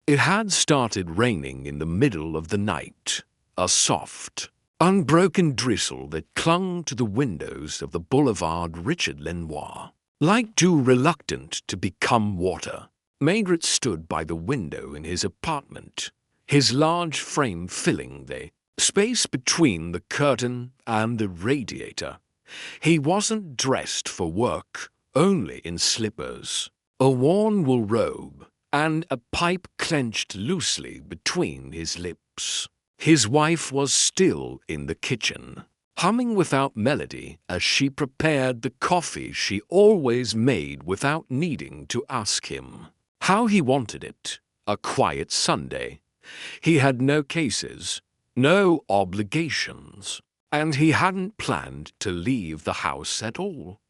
It had started raining in the middle of the night, a soft, unbroken drizzle that clung to the windows of the boulevard Richard Lenoir. Like dew reluctant to become water, Maigret stood by the window in his apartment, his large frame filling the space between the curtain and the radiator. He wasn't dressed for work, only in slippers, a worn wool robe, and a pipe clenched loosely between his lips. His wife was still in the kitchen, humming without melody as she prepared the coffee she always made without needing to ask him how he wanted it. A quiet Sunday. He had no cases, no obligations, and he hadn't planned to leave the house at all.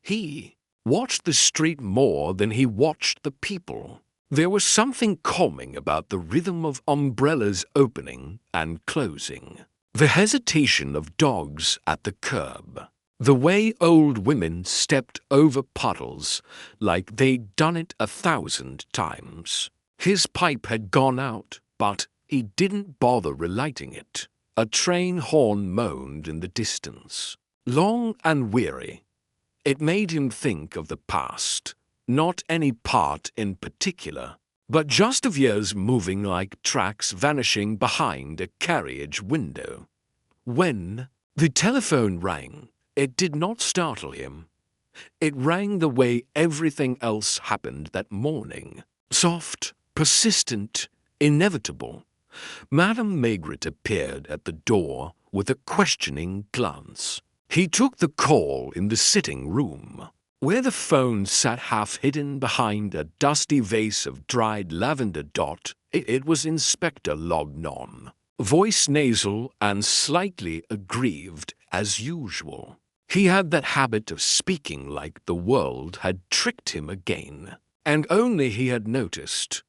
He watched the street more than he watched the people. There was something calming about the rhythm of umbrellas opening and closing, the hesitation of dogs at the curb, the way old women stepped over puddles like they'd done it 1,000 times. His pipe had gone out, but he didn't bother relighting it. A train horn moaned in the distance, long and weary. It made him think of the past, not any part in particular, but just of years moving like tracks vanishing behind a carriage window. When the telephone rang, it did not startle him. It rang the way everything else happened that morning, soft, persistent, inevitable. Madame Maigret appeared at the door with a questioning glance. He took the call in the sitting room, where the phone sat half hidden behind a dusty vase of dried lavender. It was Inspector Lognon, voice nasal and slightly aggrieved as usual. He had that habit of speaking like the world had tricked him again, and only he had noticed.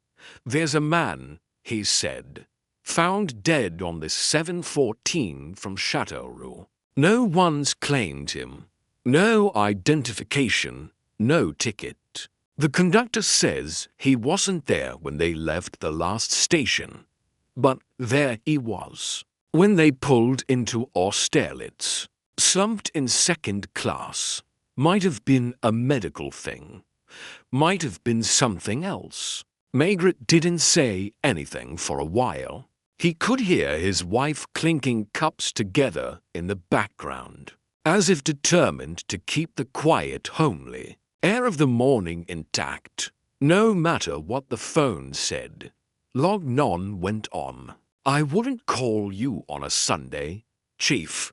"There's a man," he said, "found dead on this 7:14 from Châteauroux. No one's claimed him. No identification, no ticket. The conductor says he wasn't there when they left the last station, but there he was. When they pulled into Austerlitz, slumped in second class. Might have been a medical thing. Might have been something else." Maigret didn't say anything for a while. He could hear his wife clinking cups together in the background, as if determined to keep the quiet, homely air of the morning intact, no matter what the phone said. Lognon went on. "I wouldn't call you on a Sunday, Chief,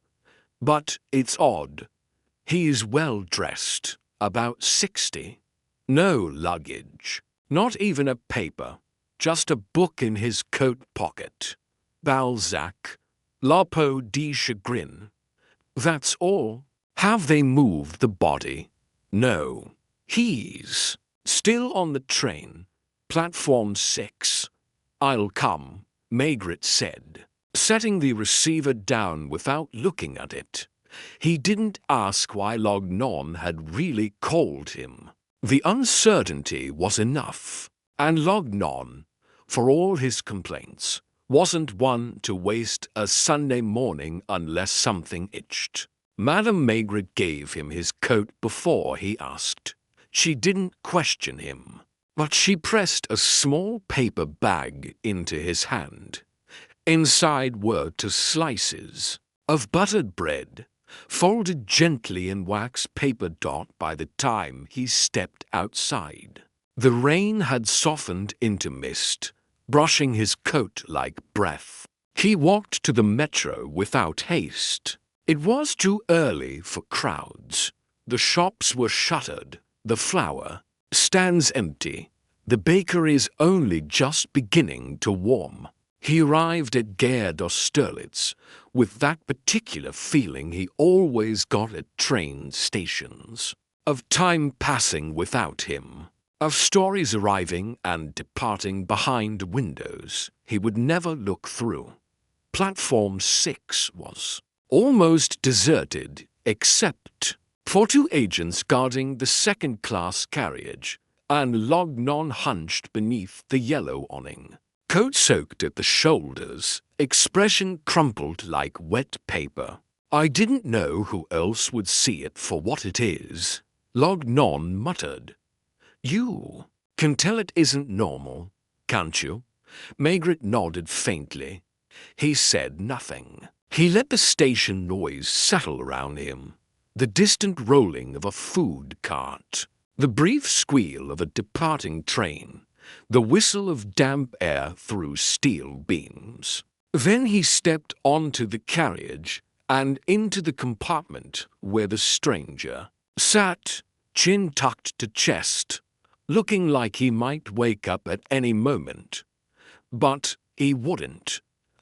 but it's odd. He's well dressed, about 60. No luggage, not even a paper, just a book in his coat pocket. Balzac, La Peau de Chagrin. That's all. Have they moved the body? No. He's still on the train, platform 6. I'll come," Maigret said, setting the receiver down without looking at it. He didn't ask why Lognon had really called him. The uncertainty was enough, and Lognon, for all his complaints, wasn't one to waste a Sunday morning unless something itched. Madame Maigret gave him his coat before he asked. She didn't question him, but she pressed a small paper bag into his hand. Inside were 2 slices of buttered bread, folded gently in wax paper. By the time he stepped outside, the rain had softened into mist, brushing his coat like breath. He walked to the metro without haste. It was too early for crowds. The shops were shuttered, the flower stands empty, the bakeries only just beginning to warm. He arrived at Gare d'Austerlitz with that particular feeling he always got at train stations, of time passing without him, of stories arriving and departing behind windows he would never look through. Platform 6 was almost deserted except for 2 agents guarding the second-class carriage and Lognon hunched beneath the yellow awning. Coat soaked at the shoulders, expression crumpled like wet paper. "I didn't know who else would see it for what it is," Lognon muttered. "You can tell it isn't normal, can't you?" Maigret nodded faintly. He said nothing. He let the station noise settle around him, the distant rolling of a food cart, the brief squeal of a departing train, the whistle of damp air through steel beams. Then he stepped onto the carriage and into the compartment where the stranger sat, chin tucked to chest, looking like he might wake up at any moment. But he wouldn't,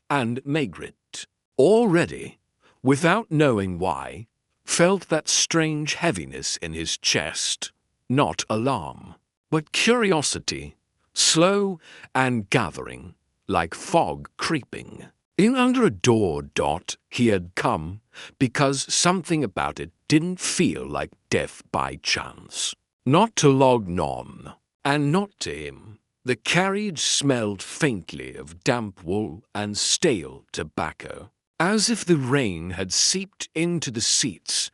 and Maigret, already, without knowing why, felt that strange heaviness in his chest, not alarm, but curiosity, slow and gathering, like fog creeping. In under a door dot he had come because something about it didn't feel like death by chance. Not to Lognon, and not to him. The carriage smelled faintly of damp wool and stale tobacco, as if the rain had seeped into the seats,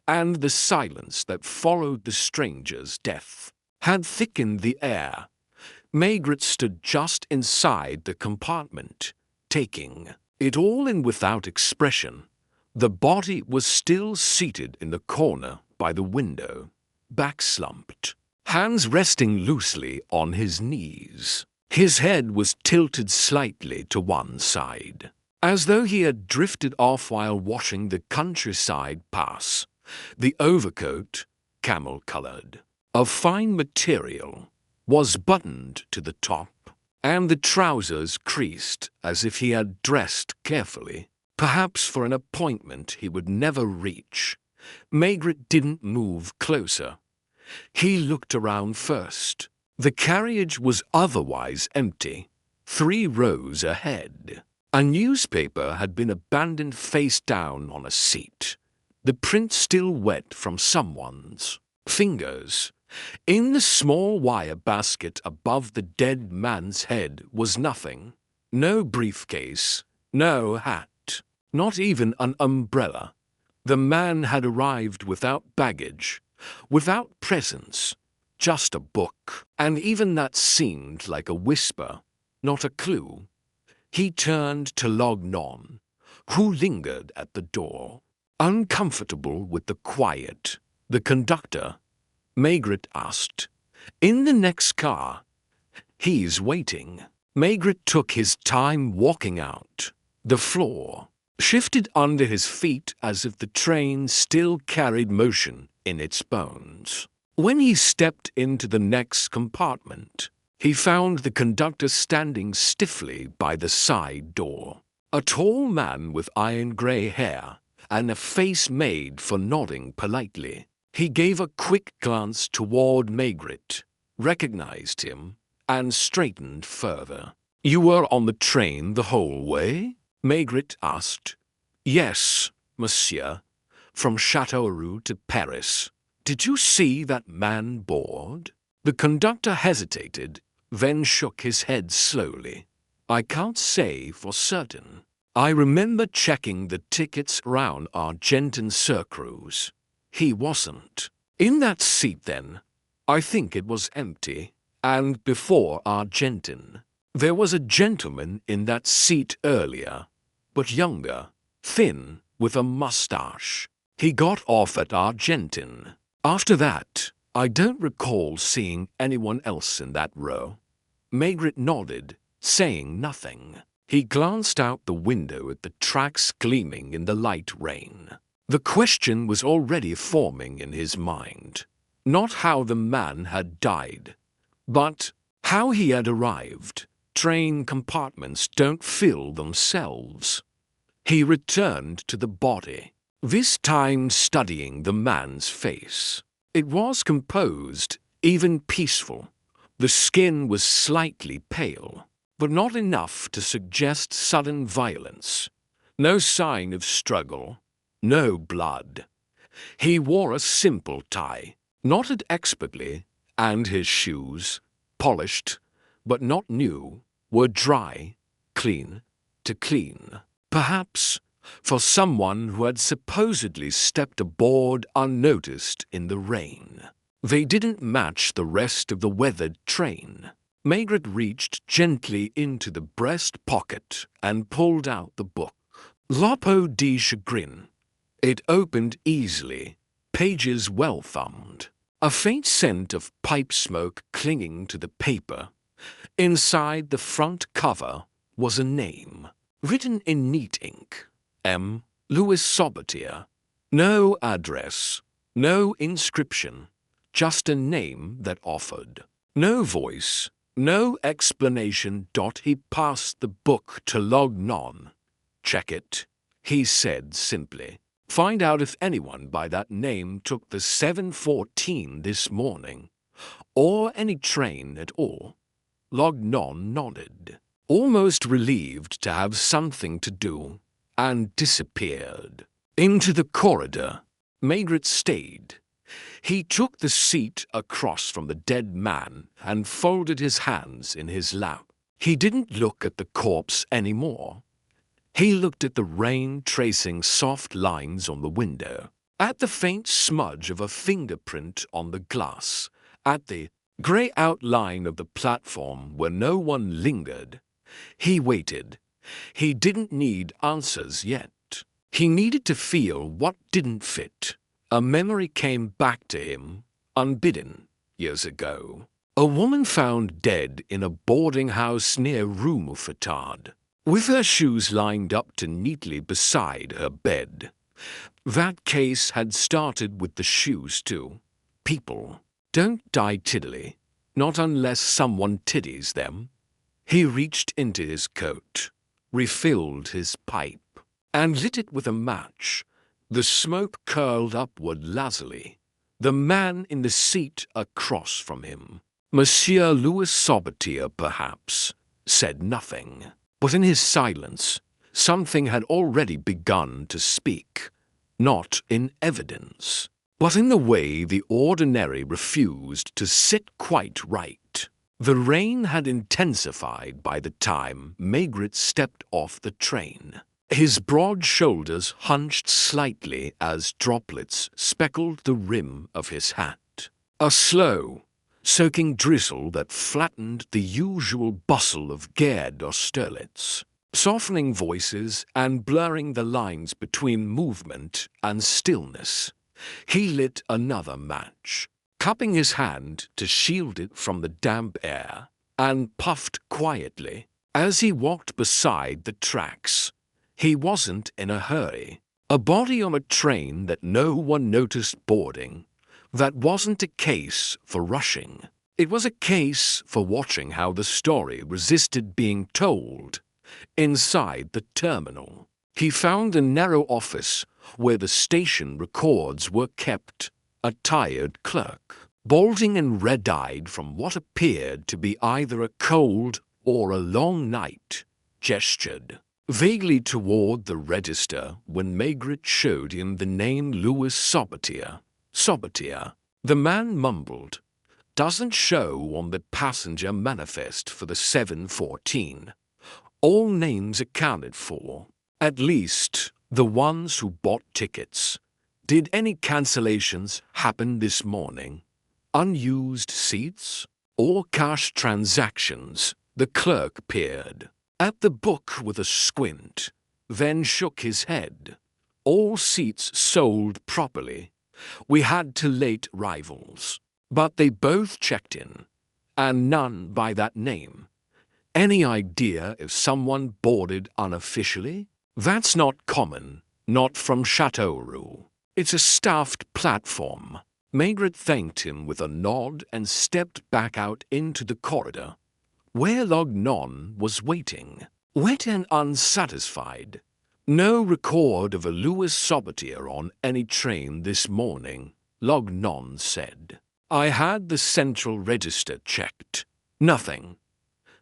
and the silence that followed the stranger's death had thickened the air. Maigret stood just inside the compartment, taking it all in without expression. The body was still seated in the corner by the window, back slumped, hands resting loosely on his knees. His head was tilted slightly to one side, as though he had drifted off while watching the countryside pass. The overcoat, camel-colored, of fine material, was buttoned to the top, and the trousers creased as if he had dressed carefully, perhaps for an appointment he would never reach. Maigret didn't move closer. He looked around first. The carriage was otherwise empty, 3 rows ahead. A newspaper had been abandoned face down on a seat, the print still wet from someone's fingers. In the small wire basket above the dead man's head was nothing. No briefcase, no hat, not even an umbrella. The man had arrived without baggage, without presents, just a book, and even that seemed like a whisper, not a clue. He turned to Lognon, who lingered at the door, uncomfortable with the quiet. "The conductor?" Maigret asked. "In the next car. He's waiting." Maigret took his time walking out. The floor shifted under his feet as if the train still carried motion in its bones. When he stepped into the next compartment, he found the conductor standing stiffly by the side door. A tall man with iron-grey hair and a face made for nodding politely. He gave a quick glance toward Maigret, recognized him, and straightened further. "You were on the train the whole way?" Maigret asked. "Yes, monsieur, from Châteauroux to Paris." "Did you see that man board?" The conductor hesitated, then shook his head slowly. "I can't say for certain. I remember checking the tickets round Argenton-sur-Creuse. He wasn't in that seat then. I think it was empty. And before Argenton, there was a gentleman in that seat earlier, but younger, thin, with a mustache. He got off at Argenton. After that, I don't recall seeing anyone else in that row." Maigret nodded, saying nothing. He glanced out the window at the tracks gleaming in the light rain. The question was already forming in his mind. Not how the man had died, but how he had arrived. Train compartments don't fill themselves. He returned to the body, this time studying the man's face. It was composed, even peaceful. The skin was slightly pale, but not enough to suggest sudden violence. No sign of struggle. No blood. He wore a simple tie, knotted expertly, and his shoes, polished but not new, were dry, clean to clean. Perhaps for someone who had supposedly stepped aboard unnoticed in the rain. They didn't match the rest of the weathered train. Margaret reached gently into the breast pocket and pulled out the book. Lopeau de Chagrin. It opened easily, pages well thumbed. A faint scent of pipe smoke clinging to the paper. Inside the front cover was a name, written in neat ink. M. Louis Sabatier. No address, no inscription, just a name that offered. No voice, no explanation. He passed the book to Lognon. Check it, he said simply. Find out if anyone by that name took the 7:14 this morning, or any train at all. Lognon nodded, almost relieved to have something to do, and disappeared. Into the corridor, Margaret stayed. He took the seat across from the dead man and folded his hands in his lap. He didn't look at the corpse anymore. He looked at the rain tracing soft lines on the window, at the faint smudge of a fingerprint on the glass, at the grey outline of the platform where no one lingered. He waited. He didn't need answers yet. He needed to feel what didn't fit. A memory came back to him, unbidden, years ago. A woman found dead in a boarding house near Rue Mouffetard, with her shoes lined up neatly beside her bed. That case had started with the shoes, too. People don't die tiddily, not unless someone tiddies them. He reached into his coat, refilled his pipe, and lit it with a match. The smoke curled upward lazily. The man in the seat across from him, Monsieur Louis Sabatier perhaps, said nothing. But in his silence, something had already begun to speak, not in evidence, but in the way the ordinary refused to sit quite right. The rain had intensified by the time Margaret stepped off the train. His broad shoulders hunched slightly as droplets speckled the rim of his hat. A slow, soaking drizzle that flattened the usual bustle of Gare d'Austerlitz, softening voices and blurring the lines between movement and stillness. He lit another match, cupping his hand to shield it from the damp air, and puffed quietly. As he walked beside the tracks, he wasn't in a hurry. A body on a train that no one noticed boarding. That wasn't a case for rushing. It was a case for watching how the story resisted being told. Inside the terminal, he found a narrow office where the station records were kept. A tired clerk, balding and red-eyed from what appeared to be either a cold or a long night, gestured vaguely toward the register when Margaret showed him the name Louis Sabatier. Sabatier, the man mumbled, doesn't show on the passenger manifest for the 7:14. All names accounted for, at least the ones who bought tickets. Did any cancellations happen this morning? Unused seats? Or cash transactions? The clerk peered at the book with a squint, then shook his head. All seats sold properly. We had two late rivals, but they both checked in, and none by that name. Any idea if someone boarded unofficially? That's not common, not from Châteauroux. It's a staffed platform. Margaret thanked him with a nod and stepped back out into the corridor, where Lognon was waiting, wet and unsatisfied. No record of a Louis Sabatier on any train this morning, Lognon said. I had the central register checked. Nothing.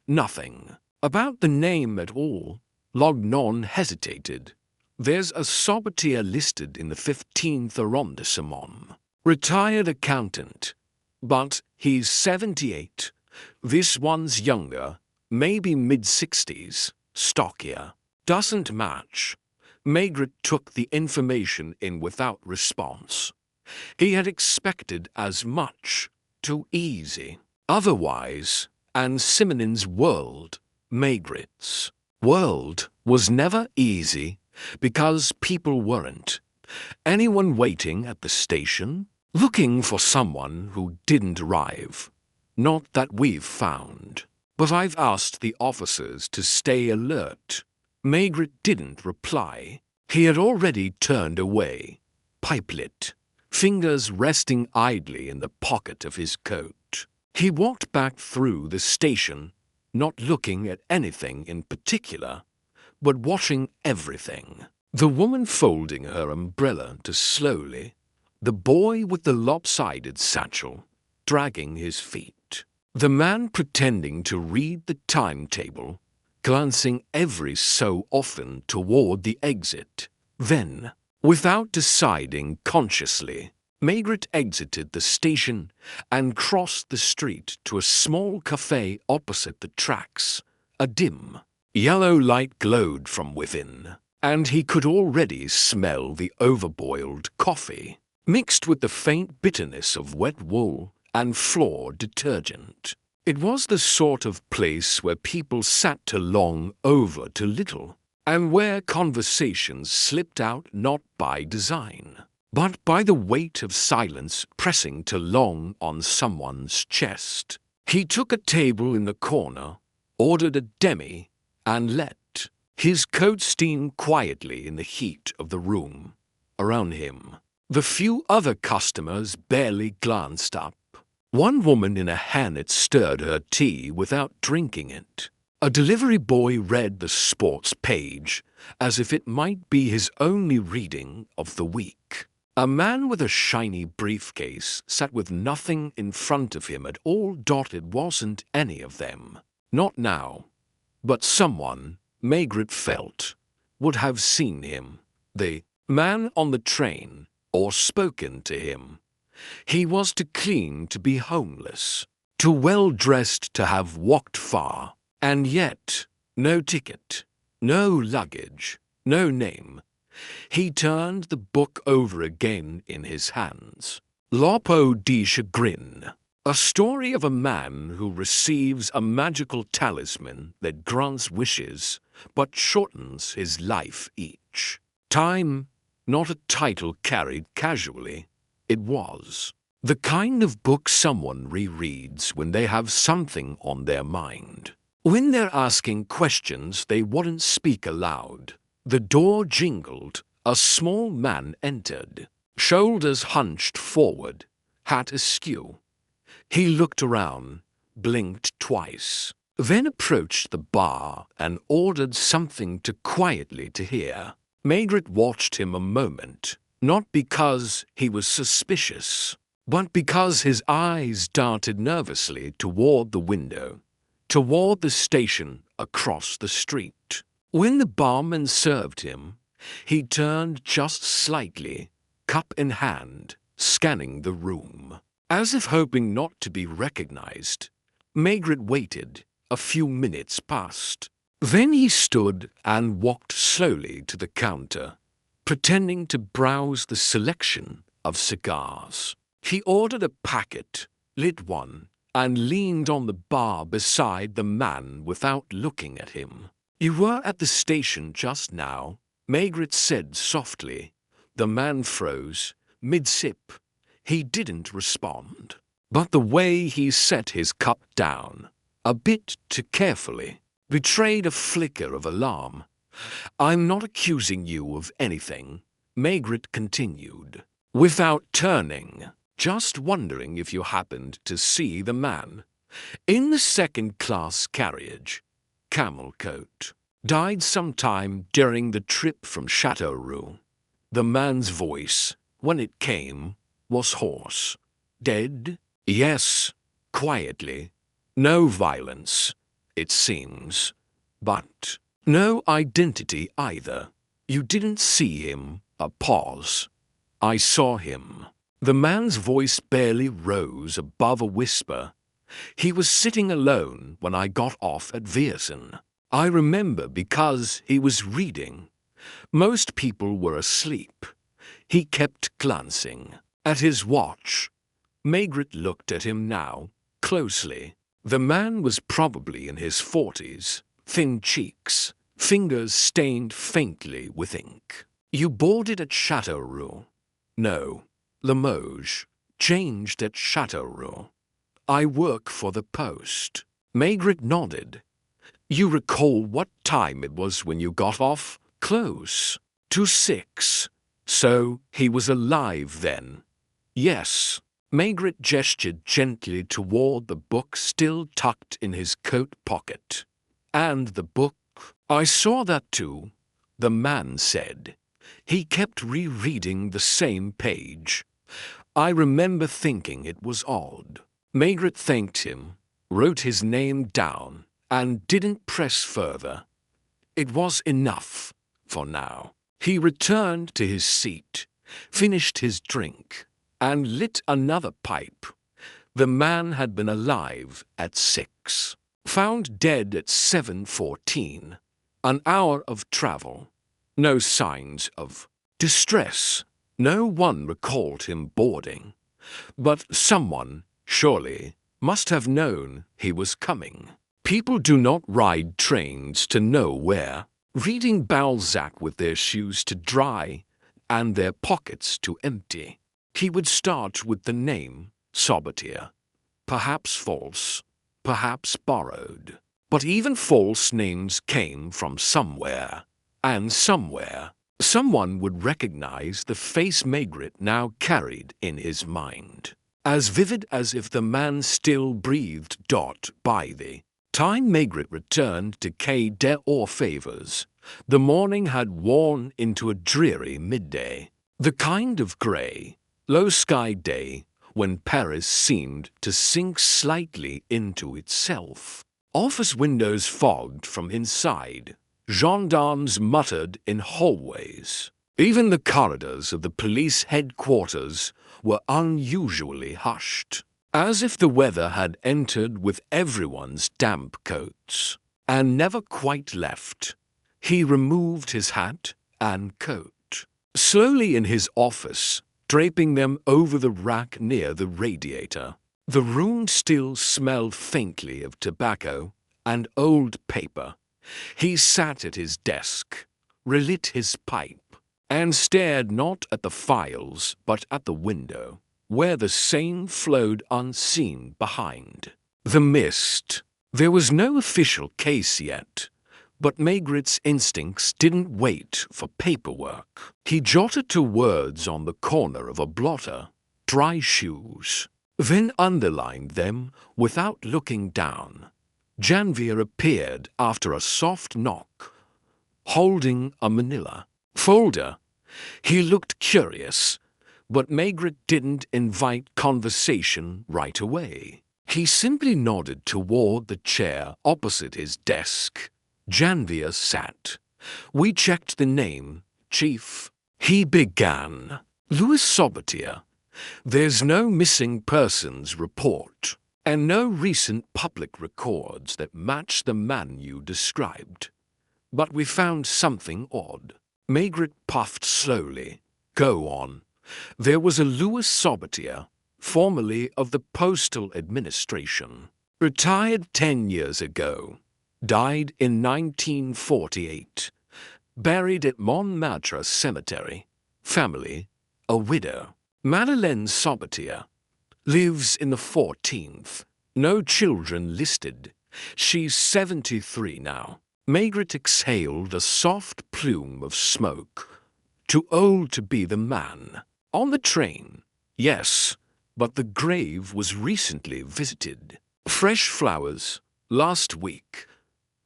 Nothing. About the name at all. Lognon hesitated. There's a Sabatier listed in the 15th arrondissement. Retired accountant. But He's 78. This one's younger, maybe mid-60s, stockier. Doesn't match. Maigret took the information in without response. He had expected as much. Too easy. Otherwise, and Simenon's world, Maigret's world, was never easy because people weren't. Anyone waiting at the station? Looking for someone who didn't arrive. Not that we've found. But I've asked the officers to stay alert. Maigret didn't reply. He had already turned away, pipe-lit, fingers resting idly in the pocket of his coat. He walked back through the station, not looking at anything in particular, but watching everything. The woman folding her umbrella to slowly, the boy with the lopsided satchel, dragging his feet. The man pretending to read the timetable, glancing every so often toward the exit. Then, without deciding consciously, Maigret exited the station and crossed the street to a small cafe opposite the tracks. A dim, yellow light glowed from within, and he could already smell the overboiled coffee, mixed with the faint bitterness of wet wool and floor detergent. It was the sort of place where people sat too long over too little, and where conversations slipped out not by design, but by the weight of silence pressing too long on someone's chest. He took a table in the corner, ordered a demi, and let his coat steam quietly in the heat of the room around him. The few other customers barely glanced up. One woman in a hairnet stirred her tea without drinking it. A delivery boy read the sports page as if it might be his only reading of the week. A man with a shiny briefcase sat with nothing in front of him at all. It wasn't any of them. Not now. But someone, Maigret felt, would have seen him. The man on the train, or spoken to him. He was too clean to be homeless, too well-dressed to have walked far, and yet no ticket, no luggage, no name. He turned the book over again in his hands. L'Oppo di Chagrin, a story of a man who receives a magical talisman that grants wishes but shortens his life each time. Not a title carried casually. It was the kind of book someone rereads when they have something on their mind. When they're asking questions they wouldn't speak aloud. The door jingled. A small man entered, shoulders hunched forward, hat askew. He looked around, blinked twice, then approached the bar and ordered something quietly to hear. Maigret watched him a moment. Not because he was suspicious, but because his eyes darted nervously toward the window, toward the station across the street. When the barman served him, he turned just slightly, cup in hand, scanning the room. As if hoping not to be recognized, Maigret waited. A few minutes passed. Then he stood and walked slowly to the counter, pretending to browse the selection of cigars. He ordered a packet, lit one, and leaned on the bar beside the man without looking at him. "You were at the station just now," Maigret said softly. The man froze, mid-sip. He didn't respond. But the way he set his cup down, a bit too carefully, betrayed a flicker of alarm. "I'm not accusing you of anything," Maigret continued, without turning, "just wondering if you happened to see the man in the second-class carriage, camel coat. Died sometime during the trip from Châteauroux." The man's voice, when it came, was hoarse. "Dead?" "Yes," quietly. "No violence, it seems. But no identity either. You didn't see him." A pause. "I saw him." The man's voice barely rose above a whisper. He was sitting alone when I got off at Viersen. I remember because he was reading. Most people were asleep. He kept glancing at his watch. Margaret looked at him now, closely. The man was probably in his 40s, thin cheeks, fingers stained faintly with ink. You boarded at Châteauroux? No, Limoges. Changed at Châteauroux. I work for the post. Margaret nodded. You recall what time it was when you got off? Close to 6. So he was alive then? Yes. Margaret gestured gently toward the book still tucked in his coat pocket. And the book? I saw that too, the man said. He kept rereading the same page. I remember thinking it was odd. Margaret thanked him, wrote his name down, and didn't press further. It was enough for now. He returned to his seat, finished his drink, and lit another pipe. The man had been alive at 6, found dead at 7:14. An hour of travel. No signs of distress. No one recalled him boarding. But someone, surely, must have known he was coming. People do not ride trains to nowhere, reading Balzac with their shoes to dry and their pockets to empty. He would start with the name Sabatier. Perhaps false, perhaps borrowed. But even false names came from somewhere, and somewhere someone would recognize the face Margaret now carried in his mind, as vivid as if the man still breathed. By the time Margaret returned to Quai des Orfèvres, the morning had worn into a dreary midday, the kind of grey, low-sky day when Paris seemed to sink slightly into itself. Office windows fogged from inside. Gendarmes muttered in hallways. Even the corridors of the police headquarters were unusually hushed, as if the weather had entered with everyone's damp coats, and never quite left. He removed his hat and coat. Slowly in his office, draping them over the rack near the radiator. The room still smelled faintly of tobacco and old paper. He sat at his desk, relit his pipe, and stared not at the files but at the window, where the Seine flowed unseen behind. The mist. There was no official case yet, but Margaret's instincts didn't wait for paperwork. He jotted 2 words on the corner of a blotter, dry shoes, then underlined them without looking down. Janvier appeared after a soft knock, holding a manila folder. He looked curious, but Margaret didn't invite conversation right away. He simply nodded toward the chair opposite his desk. Janvier sat. We checked the name, Chief. He began. Louis Sabatier. There's no missing persons report, and no recent public records that match the man you described. But we found something odd. Margaret puffed slowly. Go on. There was a Louis Sabatier, formerly of the Postal Administration. Retired 10 years ago. Died in 1948. Buried at Montmartre Cemetery. Family, a widow. Madeleine Sabatier. Lives in the 14th. No children listed. She's 73 now. Margaret exhaled a soft plume of smoke. Too old to be the man. On the train. Yes, but the grave was recently visited. Fresh flowers. Last week.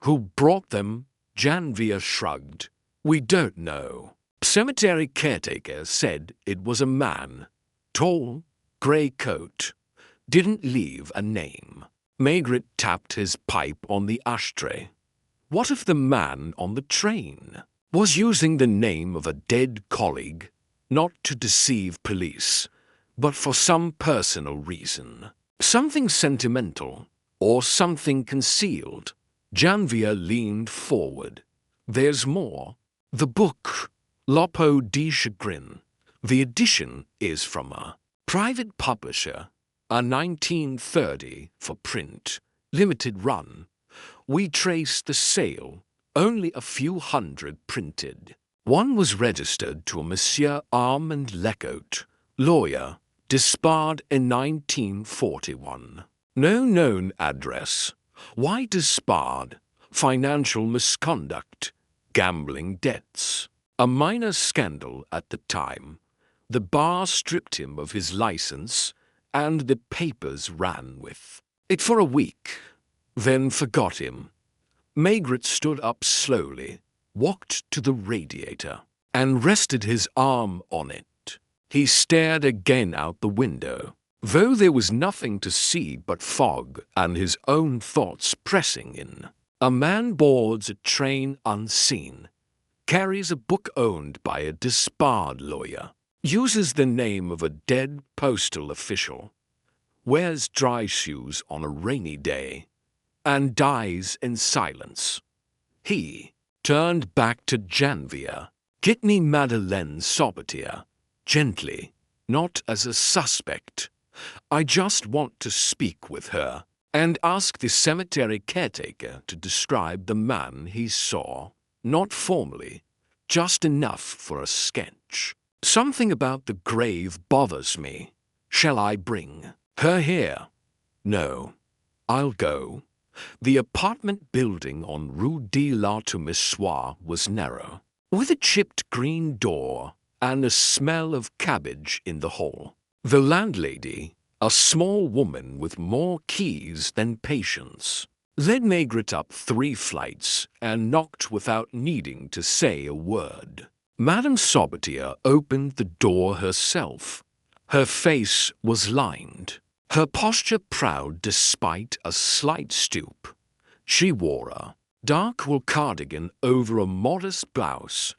Who brought them? Janvier shrugged. We don't know. Cemetery caretaker said it was a man. Tall, grey coat. Didn't leave a name. Margaret tapped his pipe on the ashtray. What if the man on the train was using the name of a dead colleague, not to deceive police, but for some personal reason. Something sentimental, or something concealed. Janvier leaned forward. There's more. The book, Lopeau de Chagrin. The edition is from a private publisher, a 1930 for print, limited run. We traced the sale, only a few hundred printed. One was registered to a Monsieur Armand Lecote, lawyer, disbarred in 1941. No known address. Why disbarred? Financial misconduct, gambling debts. A minor scandal at the time. The bar stripped him of his license, and the papers ran with it for a week, then forgot him. Maigret stood up slowly, walked to the radiator, and rested his arm on it. He stared again out the window, though there was nothing to see but fog and his own thoughts pressing in. A man boards a train unseen, carries a book owned by a disbarred lawyer, uses the name of a dead postal official, wears dry shoes on a rainy day, and dies in silence. He turned back to Janvier, Kidney Madeleine Sabatier, gently, not as a suspect. I just want to speak with her, and ask the cemetery caretaker to describe the man he saw, not formally, just enough for a sketch. Something about the grave bothers me. Shall I bring her here? No, I'll go. The apartment building on Rue de l'Artemissoir was narrow, with a chipped green door and a smell of cabbage in the hall. The landlady, a small woman with more keys than patience, led Maigret up 3 flights and knocked without needing to say a word. Madame Sabatier opened the door herself. Her face was lined, her posture proud despite a slight stoop. She wore a dark wool cardigan over a modest blouse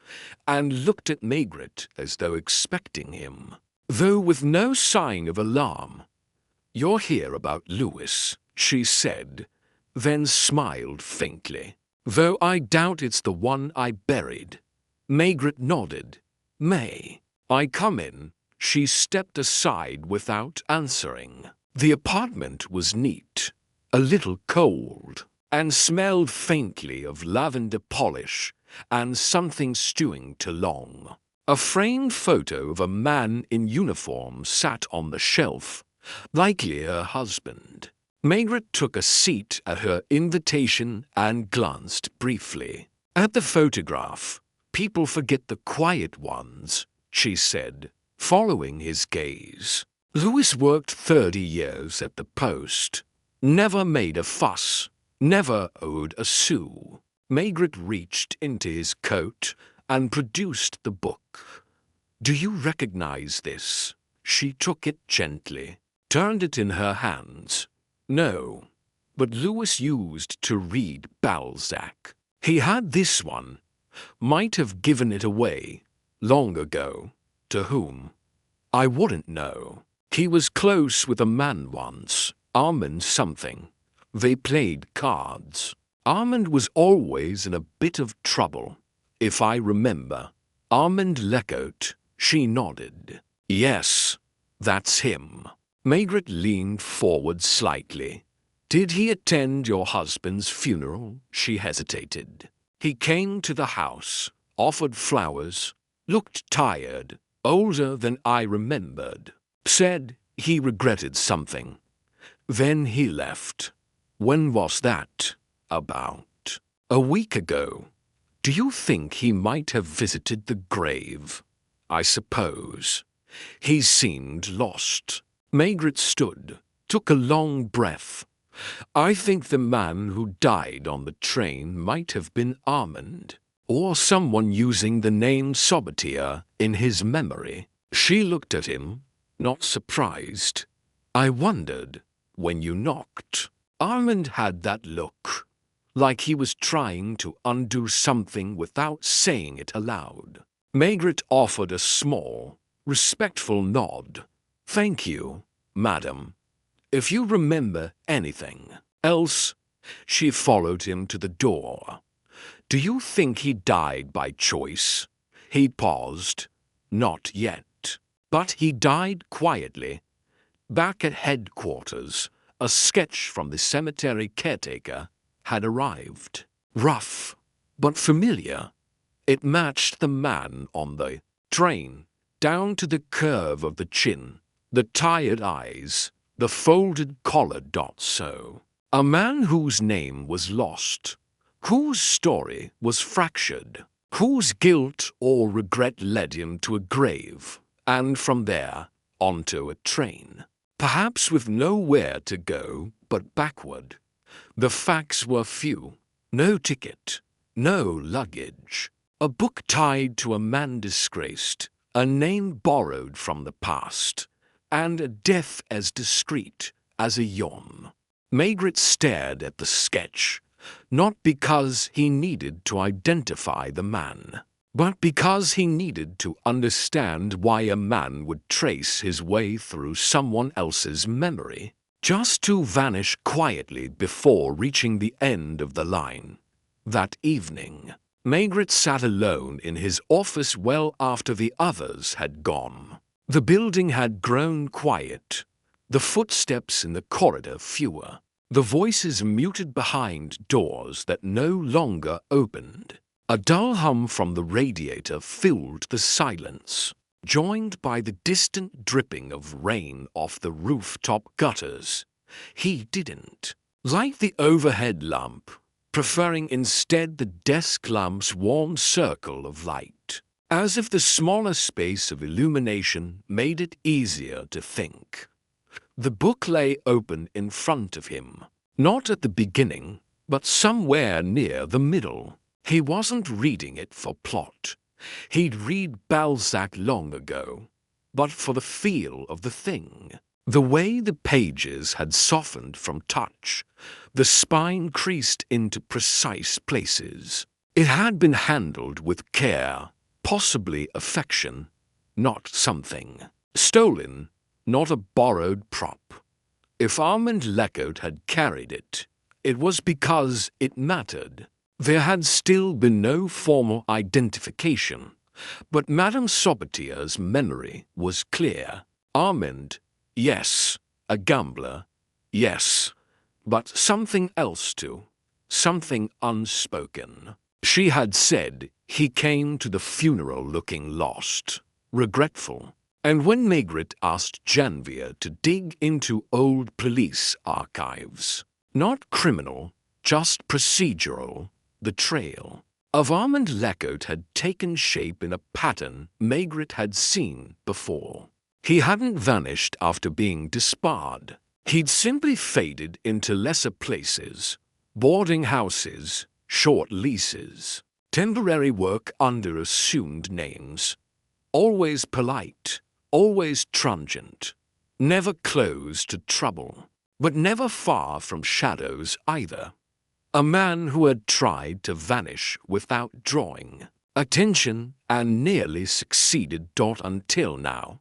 and looked at Maigret as though expecting him, though with no sign of alarm. "You're here about Louis," she said, then smiled faintly. "Though I doubt it's the one I buried." Maigret nodded. "May I come in?" She stepped aside without answering. The apartment was neat, a little cold, and smelled faintly of lavender polish and something stewing too long. A framed photo of a man in uniform sat on the shelf, likely her husband. Maigret took a seat at her invitation and glanced briefly at the photograph. "People forget the quiet ones," she said, following his gaze. "Louis worked 30 years at the post, never made a fuss, never owed a sou." Maigret reached into his coat and produced the book. "Do you recognize this?" She took it gently, turned it in her hands. "No, but Louis used to read Balzac. He had this one. Might have given it away, long ago. To whom? I wouldn't know. He was close with a man once, Armand something. They played cards. Armand was always in a bit of trouble, if I remember." "Armand Lecote," she nodded. "Yes, that's him." Maigret leaned forward slightly. "Did he attend your husband's funeral?" She hesitated. "He came to the house, offered flowers, looked tired, older than I remembered. Said he regretted something. Then he left." "When was that?" "About a week ago." "Do you think he might have visited the grave?" "I suppose. He seemed lost." Maigret stood, took a long breath. "I think the man who died on the train might have been Armand, or someone using the name Sabatier in his memory." She looked at him, not surprised. "I wondered, when you knocked." Armand had that look, like he was trying to undo something without saying it aloud. Maigret offered a small, respectful nod. Thank you, madam. If you remember anything else, she followed him to the door. Do you think he died by choice? He paused. Not yet. But he died quietly. Back at headquarters, a sketch from the cemetery caretaker had arrived. Rough, but familiar. It matched the man on the train, down to the curve of the chin, the tired eyes, the folded collar dots so. A man whose name was lost, whose story was fractured, whose guilt or regret led him to a grave, and from there onto a train. Perhaps with nowhere to go but backward. The facts were few. No ticket, no luggage, a book tied to a man disgraced, a name borrowed from the past, and a death as discreet as a yawn. Maigret stared at the sketch, not because he needed to identify the man, but because he needed to understand why a man would trace his way through someone else's memory, just to vanish quietly before reaching the end of the line. That evening, Maigret sat alone in his office well after the others had gone. The building had grown quiet, the footsteps in the corridor fewer, the voices muted behind doors that no longer opened. A dull hum from the radiator filled the silence, joined by the distant dripping of rain off the rooftop gutters. He didn't light the overhead lamp, preferring instead the desk lamp's warm circle of light, as if the smaller space of illumination made it easier to think. The book lay open in front of him, not at the beginning, but somewhere near the middle. He wasn't reading it for plot. He'd read Balzac long ago, but for the feel of the thing. The way the pages had softened from touch, the spine creased into precise places. It had been handled with care, possibly affection, not something. Stolen, not a borrowed prop. If Armand Lecourt had carried it, it was because it mattered. There had still been no formal identification, but Madame Saupeter's memory was clear. Armand, yes. A gambler, yes. But something else too, something unspoken. She had said he came to the funeral looking lost, regretful. And when Maigret asked Janvier to dig into old police archives, not criminal, just procedural, the trail of Armand Lecourt had taken shape in a pattern Maigret had seen before. He hadn't vanished after being disbarred. He'd simply faded into lesser places, boarding houses, short leases, temporary work under assumed names. Always polite, always transient, never close to trouble, but never far from shadows either. A man who had tried to vanish without drawing attention and nearly succeeded. Until now,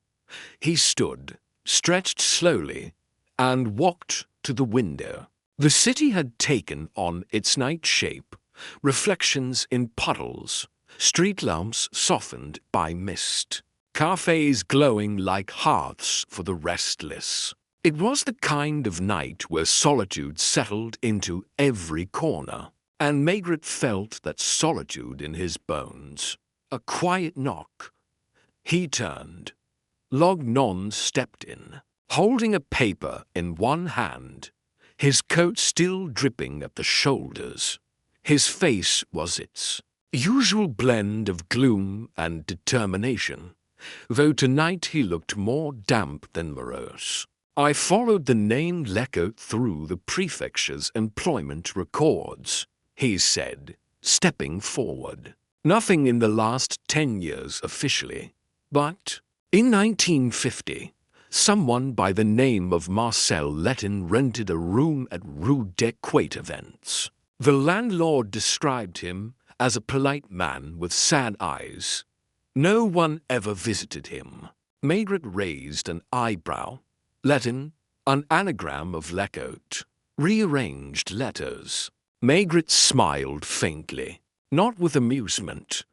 he stood, stretched slowly, and walked to the window. The city had taken on its night shape, reflections in puddles, street lamps softened by mist, cafes glowing like hearths for the restless. It was the kind of night where solitude settled into every corner, and Maigret felt that solitude in his bones. A quiet knock. He turned. Lognon stepped in, holding a paper in one hand, his coat still dripping at the shoulders. His face was its usual blend of gloom and determination, though tonight he looked more damp than morose. I followed the name Lecourt through the prefecture's employment records, he said, stepping forward. Nothing in the last 10 years officially, but in 1950, someone by the name of Marcel Lettin rented a room at Rue des Quatrevingt. The landlord described him as a polite man with sad eyes. No one ever visited him. Margaret raised an eyebrow. Latin, an anagram of Lecote. Rearranged letters. Margaret smiled faintly, not with amusement,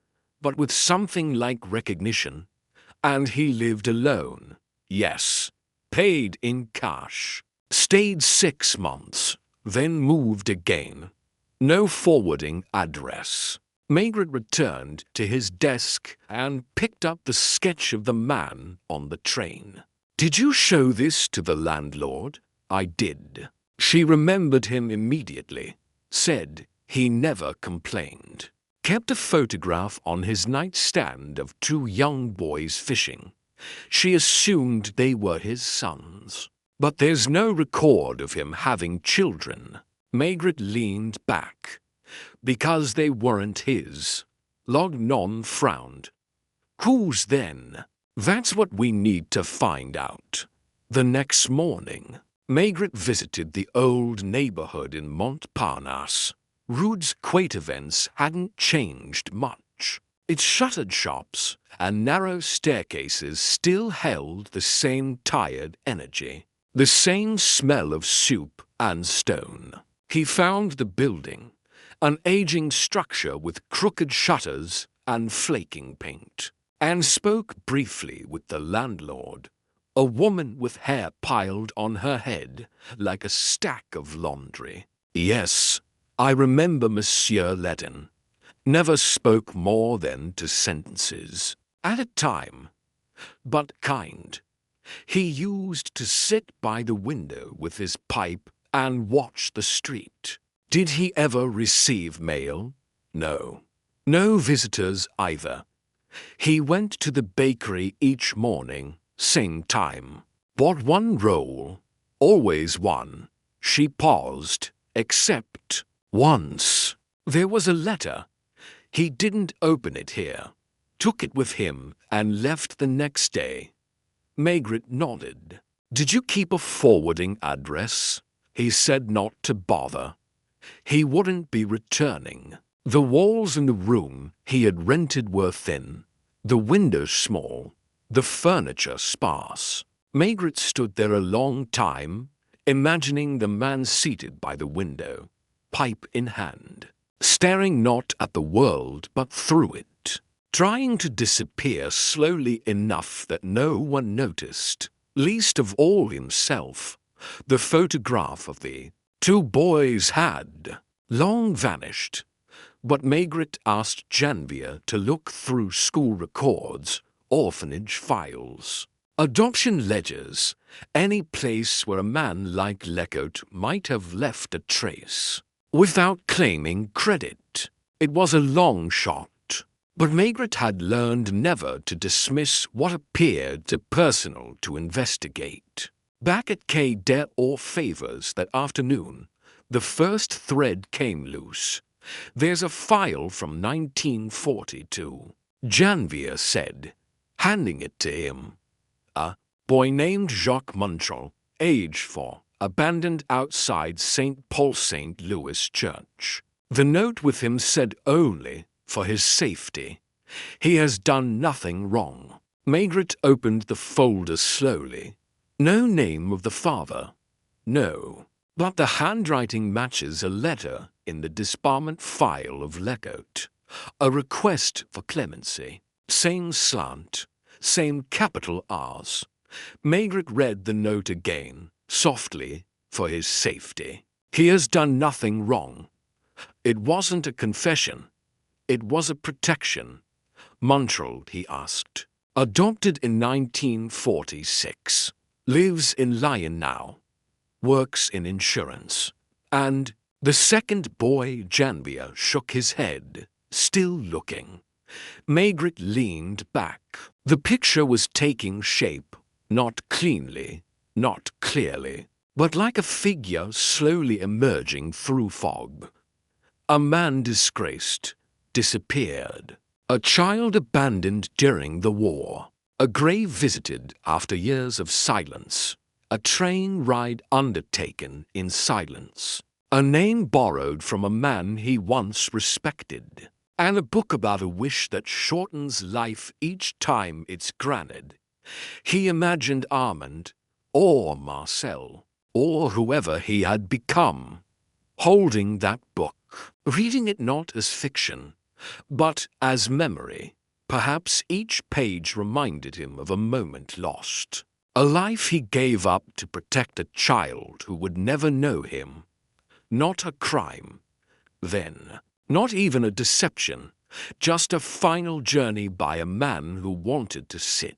but with something like recognition. And he lived alone. Yes, paid in cash. Stayed 6 months, then moved again. No forwarding address. Margaret returned to his desk and picked up the sketch of the man on the train. "Did you show this to the landlord?" "I did." She remembered him immediately, said he never complained. Kept a photograph on his nightstand of 2 young boys fishing. She assumed they were his sons. But there's no record of him having children. Margaret leaned back. Because they weren't his. Lognon frowned. Whose then? That's what we need to find out. The next morning, Margaret visited the old neighborhood in Montparnasse. Rude's quaint events hadn't changed much. Its shuttered shops and narrow staircases still held the same tired energy, the same smell of soup and stone. He found the building, an aging structure with crooked shutters and flaking paint, and spoke briefly with the landlord, a woman with hair piled on her head like a stack of laundry. "Yes, I remember Monsieur Ledden. Never spoke more than 2 sentences at a time, but kind. He used to sit by the window with his pipe and watch the street. Did he ever receive mail? No. No visitors either. He went to the bakery each morning, same time. Bought 1 roll, always 1. She paused, except once. There was a letter. He didn't open it here. Took it with him and left the next day." Margaret nodded. "Did you keep a forwarding address?" He said not to bother. He wouldn't be returning. The walls in the room he had rented were thin, the windows small, the furniture sparse. Margaret stood there a long time, imagining the man seated by the window, pipe in hand, staring not at the world but through it, trying to disappear slowly enough that no one noticed, least of all himself. The photograph of the 2 boys had long vanished, but Margaret asked Janvier to look through school records, orphanage files, adoption ledgers, any place where a man like Lecote might have left a trace, without claiming credit. It was a long shot, but Margaret had learned never to dismiss what appeared too personal to investigate. Back at Quai des Orfèvres that afternoon, the first thread came loose. "There's a file from 1942, Janvier said, handing it to him. "A boy named Jacques Munchel, age 4, abandoned outside St. Paul St. Louis Church. The note with him said only, for his safety, he has done nothing wrong." Margaret opened the folder slowly. No name of the father. No. But the handwriting matches a letter in the disbarment file of Lecote. A request for clemency. Same slant. Same capital R's. Margaret read the note again, softly, for his safety. "He has done nothing wrong." It wasn't a confession. It was a protection. "Munchel," he asked. "Adopted in 1946. Lives in Lyon now. Works in insurance." And the second boy, Janvier, shook his head, still looking. Margaret leaned back. The picture was taking shape, not cleanly, not clearly, but like a figure slowly emerging through fog. A man disgraced, disappeared. A child abandoned during the war. A grave visited after years of silence. A train ride undertaken in silence. A name borrowed from a man he once respected. And a book about a wish that shortens life each time it's granted. He imagined Armand, or Marcel, or whoever he had become, holding that book, reading it not as fiction, but as memory. Perhaps each page reminded him of a moment lost, a life he gave up to protect a child who would never know him. Not a crime, then, not even a deception, just a final journey by a man who wanted to sit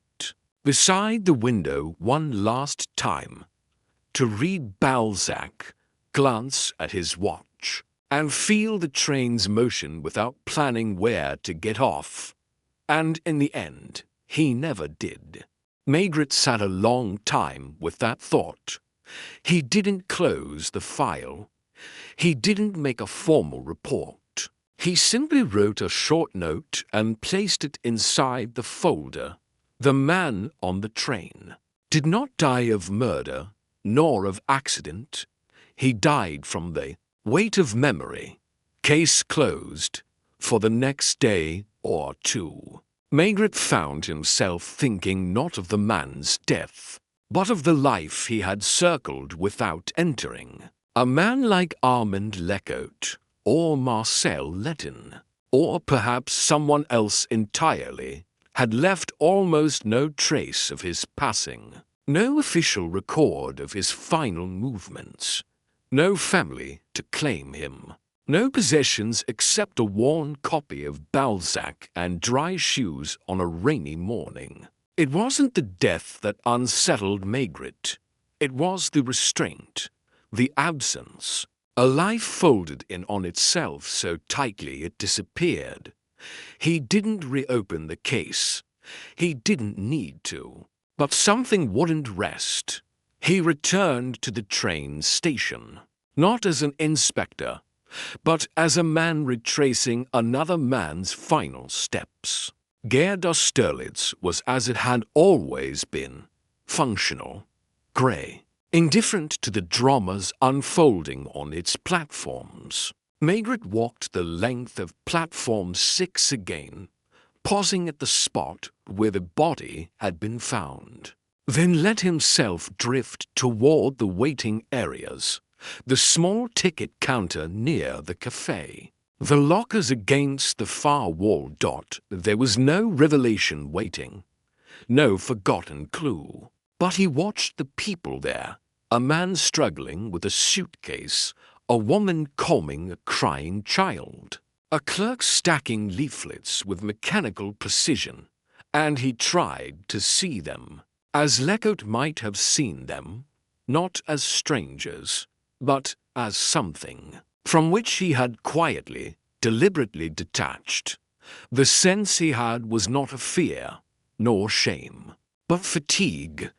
beside the window one last time, to read Balzac, glance at his watch, and feel the train's motion without planning where to get off. And in the end, he never did. Maigret sat a long time with that thought. He didn't close the file. He didn't make a formal report. He simply wrote a short note and placed it inside the folder. The man on the train did not die of murder, nor of accident. He died from the weight of memory. Case closed for the next day or two. Maigret found himself thinking not of the man's death, but of the life he had circled without entering. A man like Armand Lecout, or Marcel Letton, or perhaps someone else entirely, had left almost no trace of his passing. No official record of his final movements. No family to claim him. No possessions except a worn copy of Balzac and dry shoes on a rainy morning. It wasn't the death that unsettled Maigret. It was the restraint, the absence. A life folded in on itself so tightly it disappeared. He didn't reopen the case. He didn't need to. But something wouldn't rest. He returned to the train station, not as an inspector, but as a man retracing another man's final steps. Gare d'Austerlitz was as it had always been, functional, grey, indifferent to the dramas unfolding on its platforms. Maigret walked the length of platform 6 again, pausing at the spot where the body had been found. Then let himself drift toward the waiting areas, the small ticket counter near the cafe. The lockers against the far wall. There was no revelation waiting, no forgotten clue. But he watched the people there, a man struggling with a suitcase, a woman calming a crying child, a clerk stacking leaflets with mechanical precision, and he tried to see them, as Lecout might have seen them, not as strangers, but as something from which he had quietly, deliberately detached. The sense he had was not of fear, nor shame, but fatigue,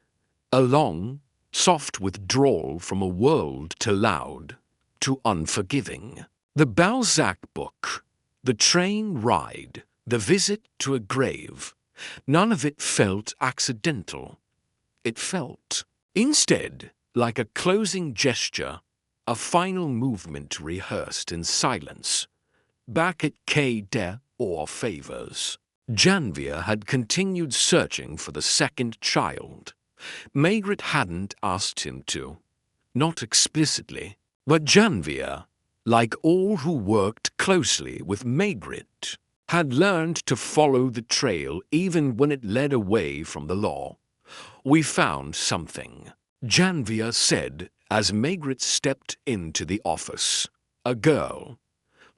a long, soft withdrawal from a world too loud, too unforgiving. The Balzac book, the train ride, the visit to a grave, none of it felt accidental. It felt, instead, like a closing gesture, a final movement rehearsed in silence. Back at Quai des Orfèvres, Janvier had continued searching for the second child. Maigret hadn't asked him to, not explicitly, but Janvier, like all who worked closely with Maigret, had learned to follow the trail even when it led away from the law. "We found something," Janvier said as Maigret stepped into the office. "A girl,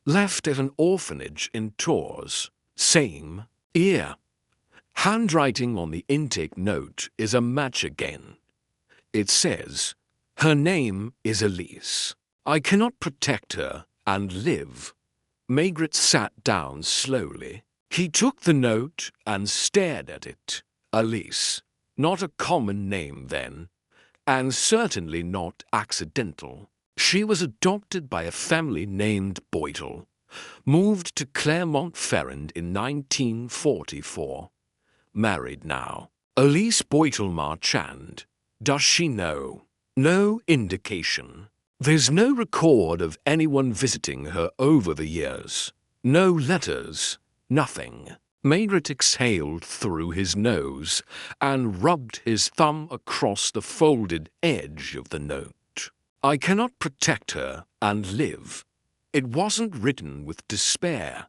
left at an orphanage in Tours. Same year." Handwriting on the intake note is a match again. It says, "Her name is Elise. I cannot protect her and live." Maigret sat down slowly. He took the note and stared at it. Elise, not a common name then, and certainly not accidental. She was adopted by a family named Beutel, moved to Clermont-Ferrand in 1944. Married now. Elise Beutel Marchand. Does she know? No indication. There's no record of anyone visiting her over the years. No letters. Nothing. Maigret exhaled through his nose and rubbed his thumb across the folded edge of the note. I cannot protect her and live. It wasn't written with despair.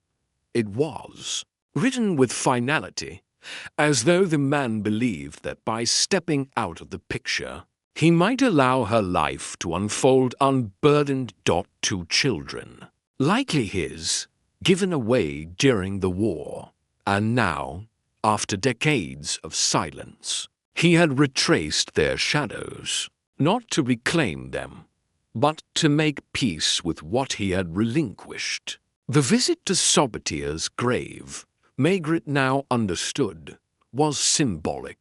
It was written with finality, as though the man believed that by stepping out of the picture, he might allow her life to unfold unburdened. 2 children, likely his, given away during the war. And now, after decades of silence, he had retraced their shadows, not to reclaim them, but to make peace with what he had relinquished. The visit to Sobotier's grave, Maigret now understood, was symbolic.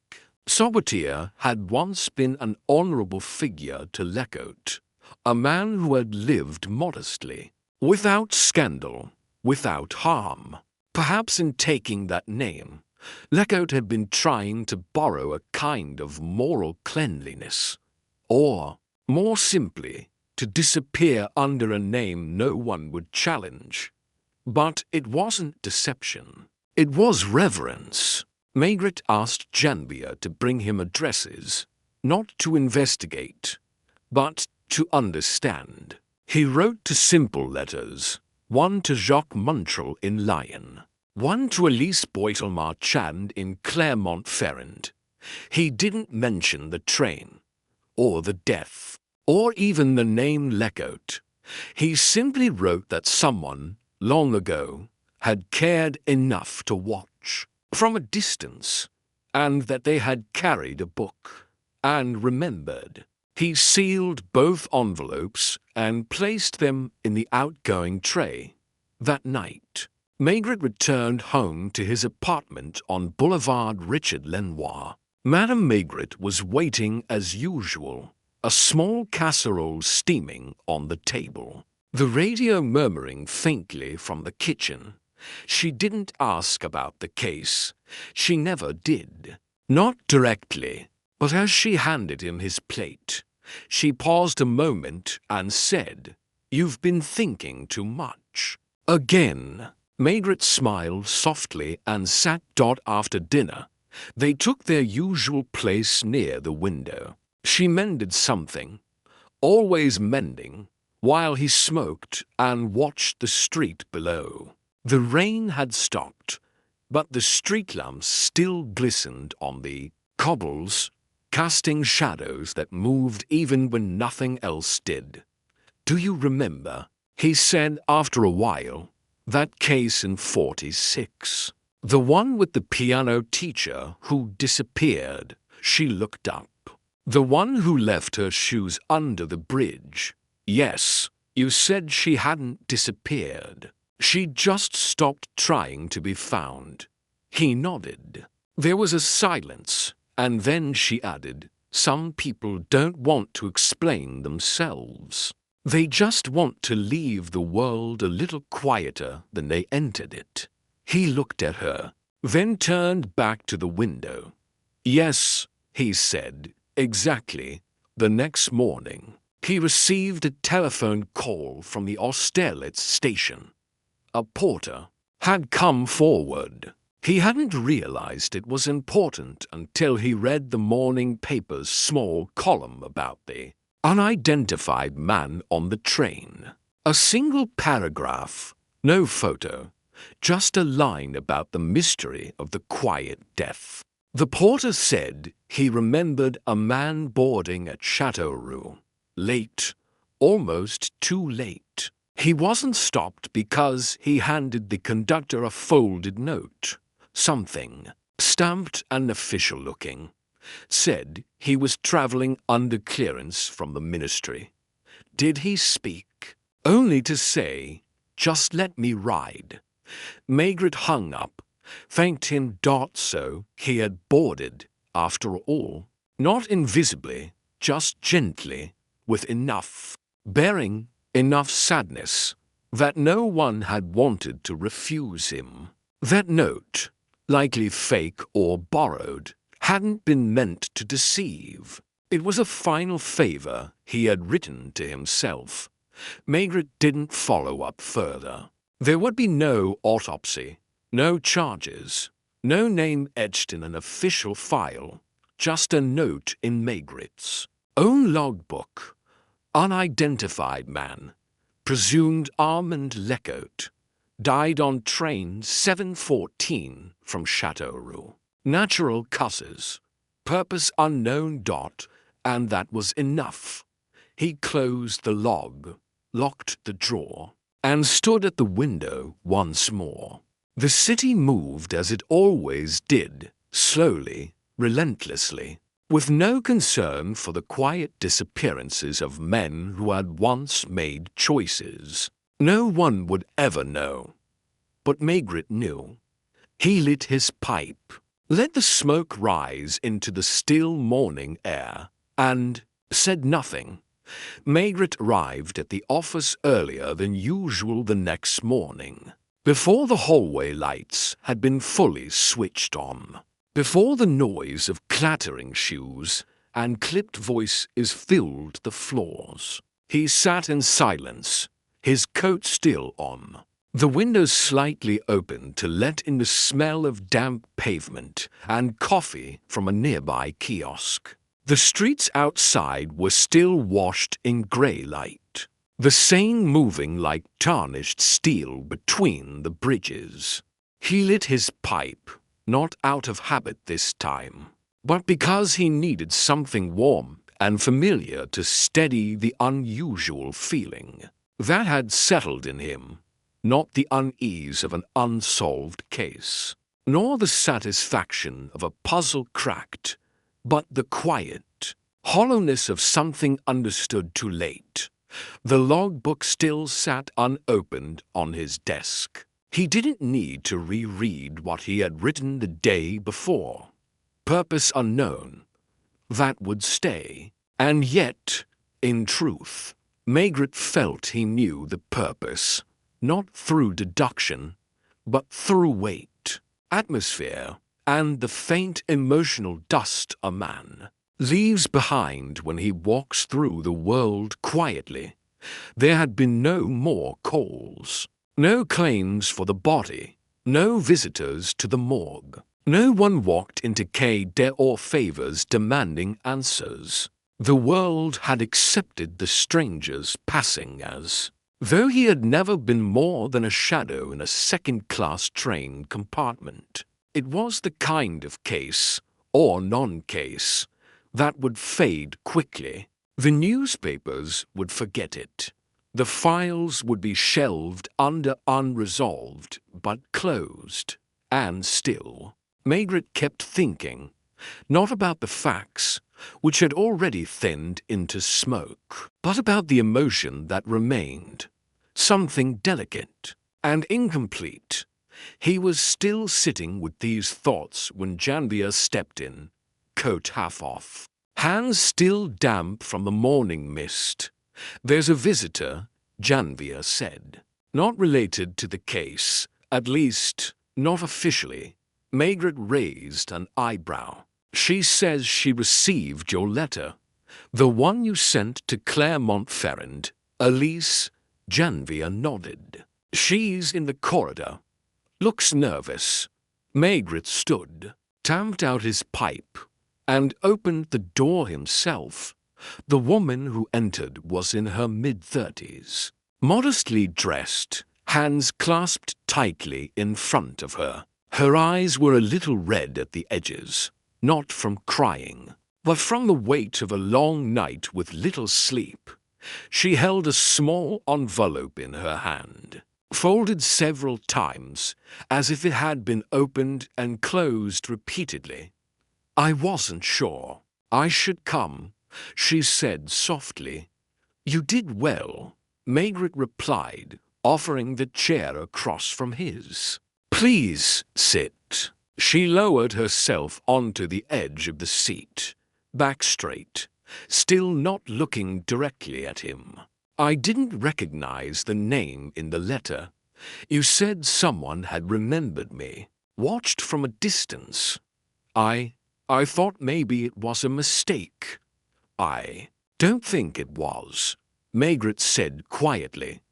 Sobotier had once been an honorable figure to Lecoq, a man who had lived modestly, without scandal, without harm. Perhaps in taking that name, Lecoq had been trying to borrow a kind of moral cleanliness, or, more simply, to disappear under a name no one would challenge. But it wasn't deception. It was reverence. Maigret asked Janvier to bring him addresses, not to investigate, but to understand. He wrote to simple letters, one to Jacques Montrel in Lyon, one to Elise Boitel-Marchand in Clermont-Ferrand. He didn't mention the train, or the death, or even the name Lecoq. He simply wrote that someone, long ago, had cared enough to watch from a distance, and that they had carried a book, and remembered. He sealed both envelopes and placed them in the outgoing tray. That night, Maigret returned home to his apartment on Boulevard Richard Lenoir. Madame Maigret was waiting as usual, a small casserole steaming on the table, the radio murmuring faintly from the kitchen. She didn't ask about the case. She never did. Not directly, but as she handed him his plate, she paused a moment and said, "You've been thinking too much." Again, Maigret smiled softly and sat. After dinner, they took their usual place near the window. She mended something, always mending, while he smoked and watched the street below. The rain had stopped, but the street lamps still glistened on the cobbles, casting shadows that moved even when nothing else did. "Do you remember," he said after a while, "that case in 46? The one with the piano teacher who disappeared?" She looked up. "The one who left her shoes under the bridge?" "Yes, you said she hadn't disappeared. She just stopped trying to be found." He nodded. There was a silence, and then she added, "Some people don't want to explain themselves. They just want to leave the world a little quieter than they entered it." He looked at her, then turned back to the window. "Yes," he said, "exactly." The next morning, he received a telephone call from the Austerlitz station. A porter had come forward. He hadn't realized it was important until he read the morning paper's small column about the unidentified man on the train. A single paragraph, no photo, just a line about the mystery of the quiet death. The porter said he remembered a man boarding at Châteauroux, late, almost too late. He wasn't stopped because he handed the conductor a folded note, something, stamped and official-looking. Said he was traveling under clearance from the ministry. Did he speak? Only to say, "Just let me ride." Maigret hung up, thanked him. So he had boarded, after all, not invisibly, just gently, with enough bearing, enough sadness, that no one had wanted to refuse him. That note, likely fake or borrowed, hadn't been meant to deceive. It was a final favor he had written to himself. Maigret didn't follow up further. There would be no autopsy, No charges, no name etched in an official file, just a note in Maigret's own logbook. Unidentified man, presumed Armand Lecote, died on train 7:14 from Châteauroux. Natural causes, purpose unknown. And that was enough. He closed the log, locked the drawer, and stood at the window once more. The city moved as it always did, slowly, relentlessly, with no concern for the quiet disappearances of men who had once made choices. No one would ever know. But Maigret knew. He lit his pipe, let the smoke rise into the still morning air, and said nothing. Maigret arrived at the office earlier than usual the next morning, before the hallway lights had been fully switched on, before the noise of clattering shoes and clipped voices filled the floors. He sat in silence, his coat still on, the windows slightly open to let in the smell of damp pavement and coffee from a nearby kiosk. The streets outside were still washed in grey light, the Seine moving like tarnished steel between the bridges. He lit his pipe, not out of habit this time, but because he needed something warm and familiar to steady the unusual feeling that had settled in him, not the unease of an unsolved case, nor the satisfaction of a puzzle cracked, but the quiet hollowness of something understood too late. The logbook still sat unopened on his desk. He didn't need to reread what he had written the day before. Purpose unknown. That would stay. And yet, in truth, Maigret felt he knew the purpose, not through deduction, but through weight, atmosphere, and the faint emotional dust a man leaves behind when he walks through the world quietly. There had been no more calls, no claims for the body, no visitors to the morgue. No one walked into Quai des Orfèvres demanding answers. The world had accepted the stranger's passing as though he had never been more than a shadow in a second-class train compartment. It was the kind of case, or non-case, that would fade quickly. The newspapers would forget it. The files would be shelved under unresolved but closed. And still, Maigret kept thinking, not about the facts, which had already thinned into smoke, but about the emotion that remained, something delicate and incomplete. He was still sitting with these thoughts when Janvier stepped in, coat half off, hands still damp from the morning mist. "There's a visitor," Janvier said. "Not related to the case, at least, not officially." Maigret raised an eyebrow. "She says she received your letter. The one you sent to Clermont-Ferrand." Elise, Janvier nodded. "She's in the corridor. Looks nervous." Maigret stood, tamped out his pipe, and opened the door himself. The woman who entered was in her mid-30s, modestly dressed, hands clasped tightly in front of her. Her eyes were a little red at the edges, not from crying, but from the weight of a long night with little sleep. She held a small envelope in her hand, folded several times, as if it had been opened and closed repeatedly. "I wasn't sure I should come," she said softly. "You did well," Maigret replied, offering the chair across from his. "Please sit." She lowered herself onto the edge of the seat, back straight, still not looking directly at him. "I didn't recognize the name in the letter. You said someone had remembered me, watched from a distance. I thought maybe it was a mistake." "I don't think it was," Maigret said quietly.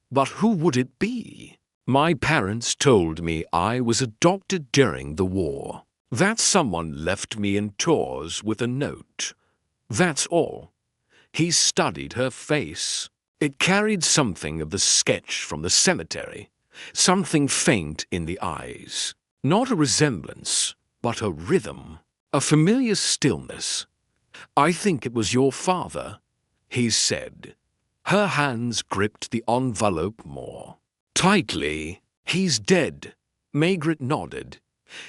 "But who would it be?" My parents told me I was adopted during the war. That someone left me in Tours with a note. That's all. He studied her face. It carried something of the sketch from the cemetery, something faint in the eyes. Not a resemblance, but a rhythm, a familiar stillness. I think it was your father, he said. Her hands gripped the envelope more tightly. He's dead, Margaret nodded.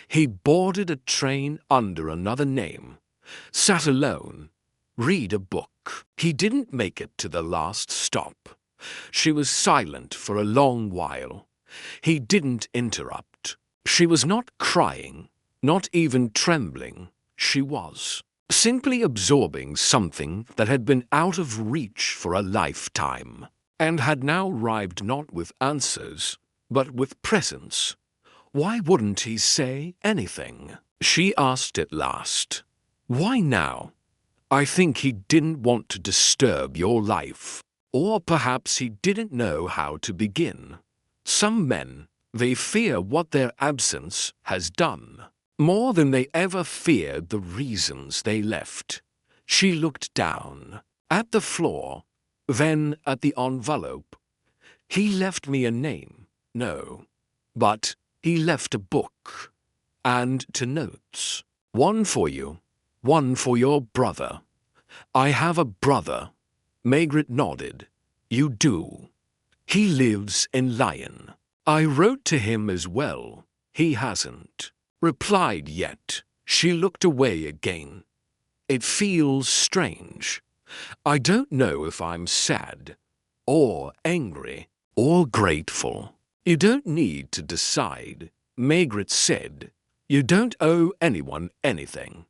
He boarded a train under another name, sat alone, read a book. He didn't make it to the last stop. She was silent for a long while. He didn't interrupt. She was not crying, not even trembling. She was simply absorbing something that had been out of reach for a lifetime, and had now arrived not with answers, but with presence. Why wouldn't he say anything? She asked at last. Why now? I think he didn't want to disturb your life. Or perhaps he didn't know how to begin. Some men, they fear what their absence has done, more than they ever feared the reasons they left. She looked down, at the floor, then at the envelope. He left me a name, no, but he left a book, and 2 notes. One for you, one for your brother. I have a brother. Margaret nodded. You do. He lives in Lyon. I wrote to him as well. He hasn't replied yet. She looked away again. It feels strange. I don't know if I'm sad, or angry, or grateful. You don't need to decide, Margaret said. You don't owe anyone anything.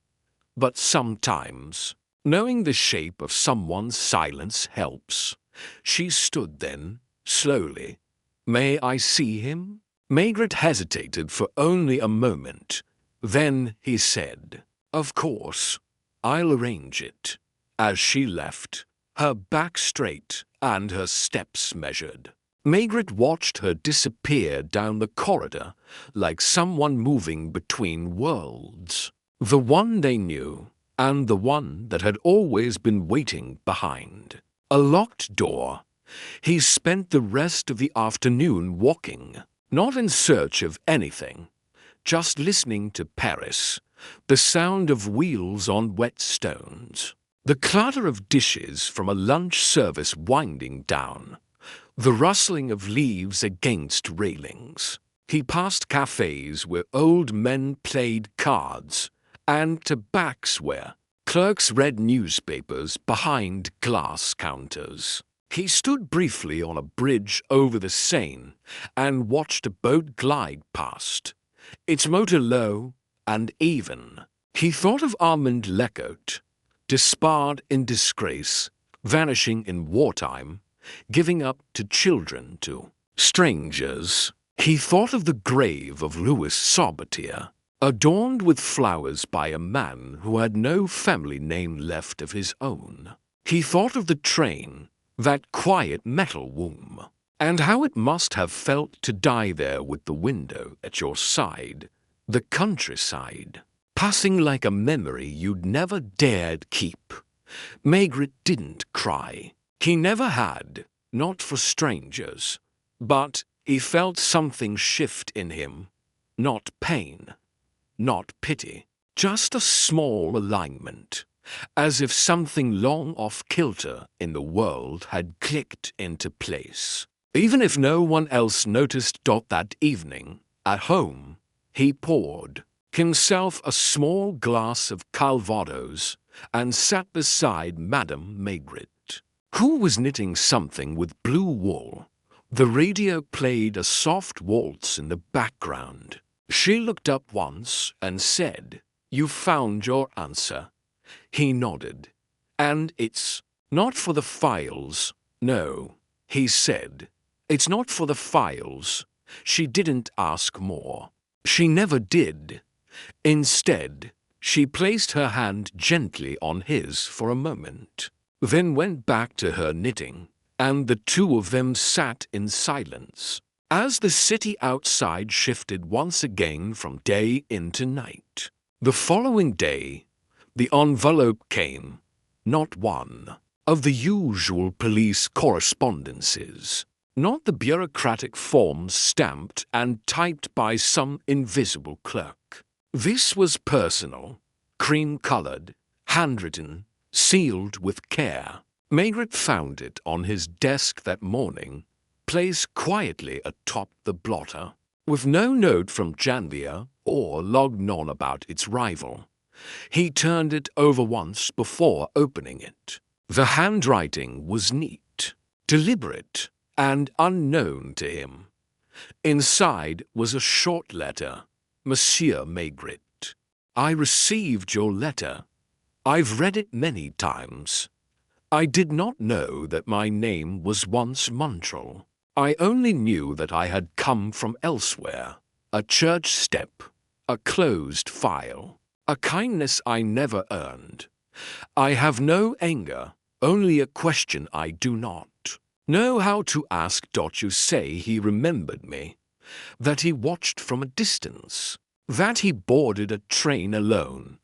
But sometimes, knowing the shape of someone's silence helps. She stood then, slowly. May I see him? Margaret hesitated for only a moment. Then he said, Of course, I'll arrange it. As she left, her back straight and her steps measured, Margaret watched her disappear down the corridor like someone moving between worlds. The one they knew, and the one that had always been waiting behind. A locked door. He spent the rest of the afternoon walking, not in search of anything, just listening to Paris, the sound of wheels on wet stones, the clatter of dishes from a lunch service winding down, the rustling of leaves against railings. He passed cafes where old men played cards, and tobacs where clerks read newspapers behind glass counters. He stood briefly on a bridge over the Seine and watched a boat glide past, its motor low and even. He thought of Armand Lecourt, disbarred in disgrace, vanishing in wartime, giving up to children, to strangers. He thought of the grave of Louis Sabatier, adorned with flowers by a man who had no family name left of his own. He thought of the train, that quiet metal womb, and how it must have felt to die there with the window at your side, the countryside, passing like a memory you'd never dared keep. Margaret didn't cry. He never had, not for strangers, but he felt something shift in him, not pain. Not pity, just a small alignment, as if something long off kilter in the world had clicked into place. Even if no one else noticed that evening, at home, he poured himself a small glass of Calvados and sat beside Madame Margaret, who was knitting something with blue wool. The radio played a soft waltz in the background. She looked up once and said, You found your answer. He nodded. And it's not for the files. No, he said. It's not for the files. She didn't ask more. She never did. Instead, she placed her hand gently on his for a moment, then went back to her knitting, and the two of them sat in silence. as the city outside shifted once again from day into night. The following day, the envelope came, not one of the usual police correspondences, not the bureaucratic forms stamped and typed by some invisible clerk. This was personal, cream-colored, handwritten, sealed with care. Maigret found it on his desk that morning, placed quietly atop the blotter, with no note from Janvier or lognon about its rival. He turned it over once before opening it. The handwriting was neat, deliberate, and unknown to him. Inside was a short letter. Monsieur Maigret, I received your letter. I've read it many times. I did not know that my name was once Montreal. I only knew that I had come from elsewhere. A church step, a closed file, a kindness I never earned. I have no anger, only a question I do not know how to ask. You say he remembered me, that he watched from a distance, that he boarded a train alone,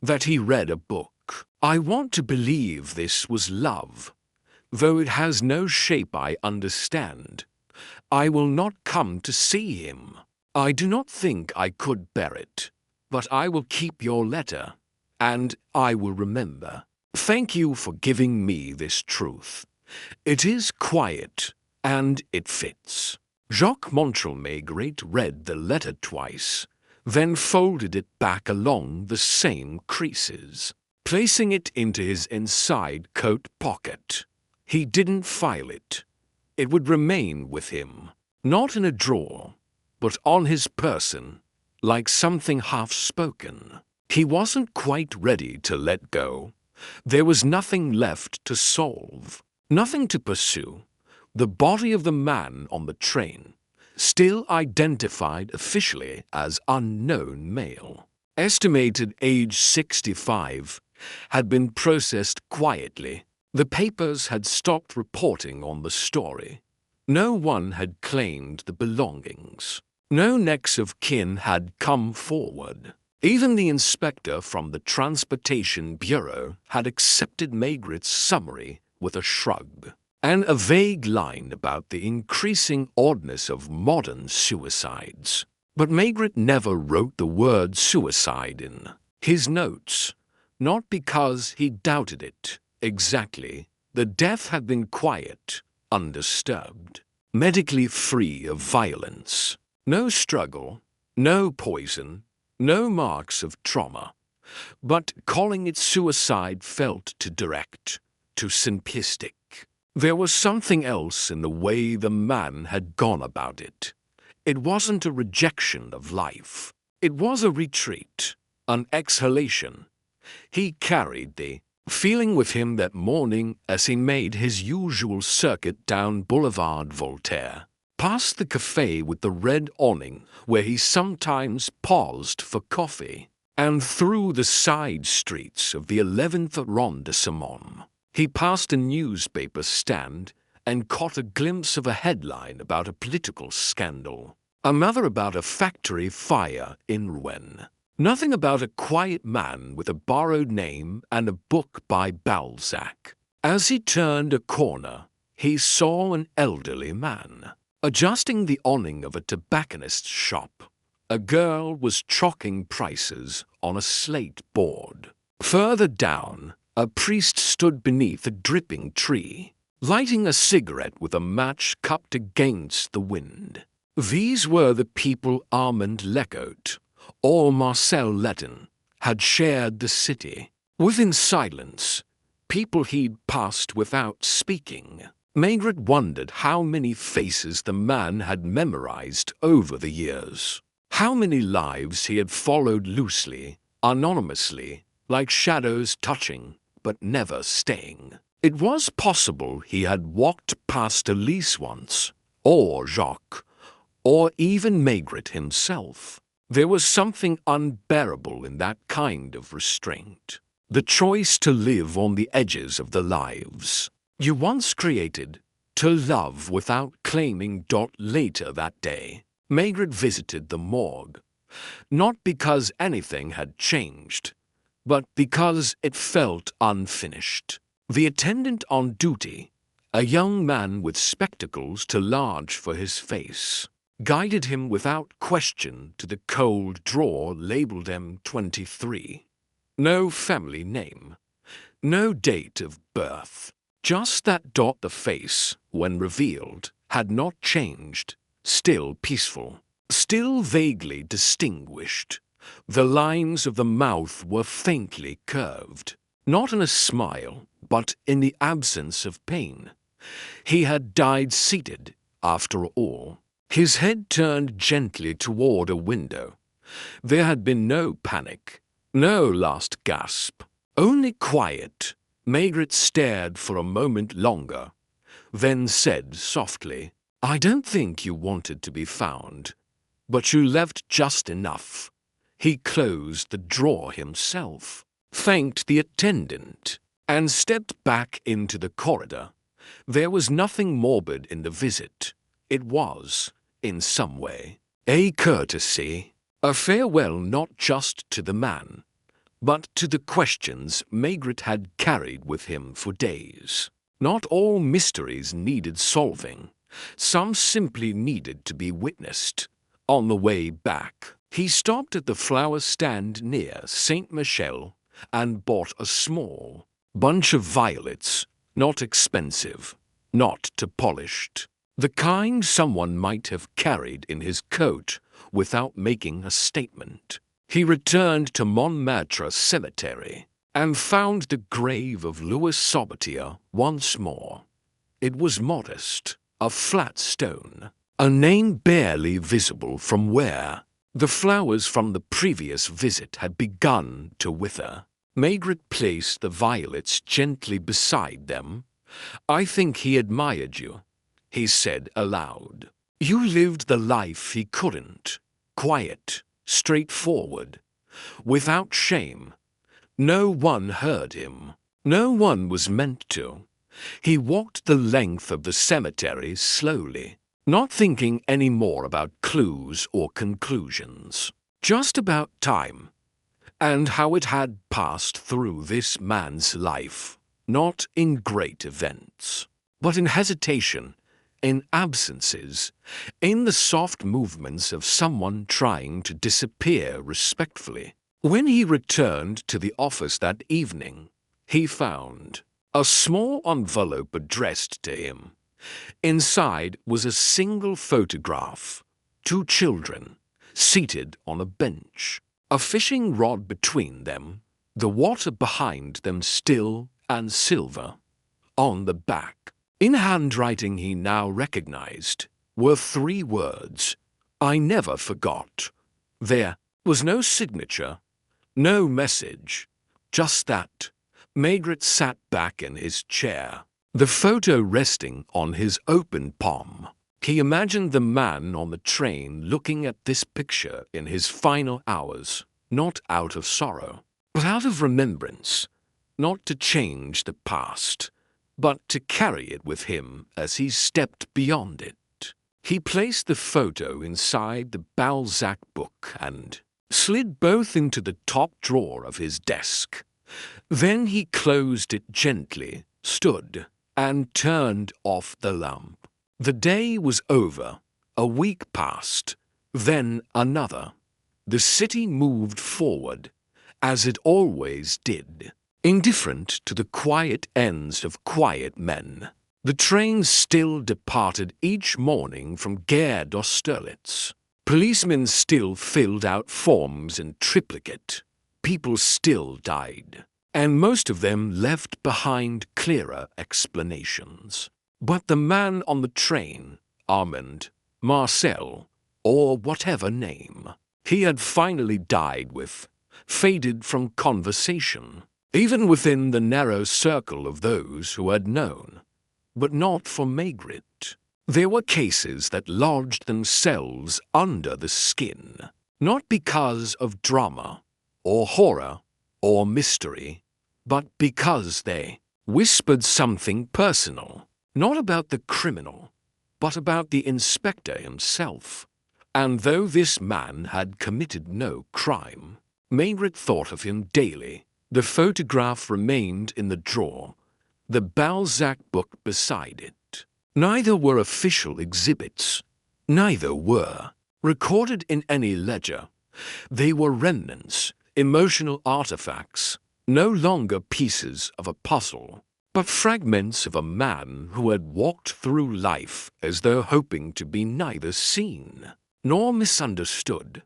that he read a book. I want to believe this was love, though it has no shape I understand. I will not come to see him. I do not think I could bear it, but I will keep your letter, and I will remember. Thank you for giving me this truth. It is quiet, and it fits. Jacques Montreal Maigret read the letter twice, then folded it back along the same creases, placing it into his inside coat pocket. He didn't file it. It would remain with him, not in a drawer, but on his person, like something half-spoken. He wasn't quite ready to let go. There was nothing left to solve, nothing to pursue. The body of the man on the train, still identified officially as unknown male, estimated age 65, had been processed quietly. The papers had stopped reporting on the story. No one had claimed the belongings. No next of kin had come forward. Even the inspector from the Transportation Bureau had accepted Maigret's summary with a shrug, and a vague line about the increasing oddness of modern suicides. But Maigret never wrote the word suicide in his notes, not because he doubted it. Exactly. The death had been quiet, undisturbed, medically free of violence. No struggle, no poison, no marks of trauma. But calling it suicide felt too direct, too simplistic. There was something else in the way the man had gone about it. It wasn't a rejection of life. It was a retreat, an exhalation. He carried the feeling with him that morning as he made his usual circuit down Boulevard Voltaire, past the cafe with the red awning where he sometimes paused for coffee, and through the side streets of the 11th arrondissement. He passed a newspaper stand and caught a glimpse of a headline about a political scandal, another about a factory fire in Rouen. Nothing about a quiet man with a borrowed name and a book by Balzac. As he turned a corner, he saw an elderly man adjusting the awning of a tobacconist's shop. A girl was chalking prices on a slate board. Further down, a priest stood beneath a dripping tree, lighting a cigarette with a match cupped against the wind. These were the people Armand Lecout, or Marcel Letton, had shared the city. Within silence, people he'd passed without speaking. Maigret wondered how many faces the man had memorized over the years. How many lives he had followed loosely, anonymously, like shadows touching, but never staying. It was possible he had walked past Elise once, or Jacques, or even Maigret himself. There was something unbearable in that kind of restraint. The choice to live on the edges of the lives you once created, to love without claiming. Later that day, Margaret visited the morgue, not because anything had changed, but because it felt unfinished. The attendant on duty, a young man with spectacles too large for his face, guided him without question to the cold drawer labeled M23. No family name, no date of birth, just that. The face, when revealed, had not changed, still peaceful, still vaguely distinguished. The lines of the mouth were faintly curved, not in a smile, but in the absence of pain. He had died seated, after all, his head turned gently toward a window. There had been no panic, no last gasp, only quiet. Margaret stared for a moment longer, then said softly, "I don't think you wanted to be found, but you left just enough." He closed the drawer himself, thanked the attendant, and stepped back into the corridor. There was nothing morbid in the visit. It was, in some way, a courtesy, a farewell not just to the man, but to the questions Margaret had carried with him for days. Not all mysteries needed solving. Some simply needed to be witnessed. On the way back, he stopped at the flower stand near Saint Michel and bought a small bunch of violets, not expensive, not too polished, the kind someone might have carried in his coat without making a statement. He returned to Montmartre Cemetery and found the grave of Louis Sabatier once more. It was modest, a flat stone, a name barely visible from where the flowers from the previous visit had begun to wither. Margaret placed the violets gently beside them. "I think he admired you," he said aloud. "You lived the life he couldn't, quiet, straightforward, without shame. No one heard him. No one was meant to." He walked the length of the cemetery slowly, not thinking any more about clues or conclusions, just about time, and how it had passed through this man's life, not in great events, but in hesitation, in absences, in the soft movements of someone trying to disappear respectfully. When he returned to the office that evening, he found a small envelope addressed to him. Inside was a single photograph, 2 children, seated on a bench, a fishing rod between them, the water behind them still and silver. On the back, in handwriting he now recognized, were 3 words, "I never forgot." There was no signature, no message, just that. Margaret sat back in his chair, the photo resting on his open palm. He imagined the man on the train looking at this picture in his final hours, not out of sorrow, but out of remembrance, not to change the past, but to carry it with him as he stepped beyond it. He placed the photo inside the Balzac book and slid both into the top drawer of his desk. Then he closed it gently, stood, and turned off the lamp. The day was over. A week passed, then another. The city moved forward, as it always did, indifferent to the quiet ends of quiet men. The trains still departed each morning from Gare d'Austerlitz. Policemen still filled out forms in triplicate. People still died, and most of them left behind clearer explanations. But the man on the train, Armand, Marcel, or whatever name he had finally died with, faded from conversation, even within the narrow circle of those who had known. But not for Margaret. There were cases that lodged themselves under the skin, not because of drama, or horror, or mystery, but because they whispered something personal, Not about the criminal, but about the inspector himself. And though this man had committed no crime, Margaret thought of him daily. The photograph remained in the drawer, the Balzac book beside it. Neither were official exhibits. Neither were recorded in any ledger. They were remnants, emotional artifacts, no longer pieces of a puzzle, but fragments of a man who had walked through life as though hoping to be neither seen nor misunderstood.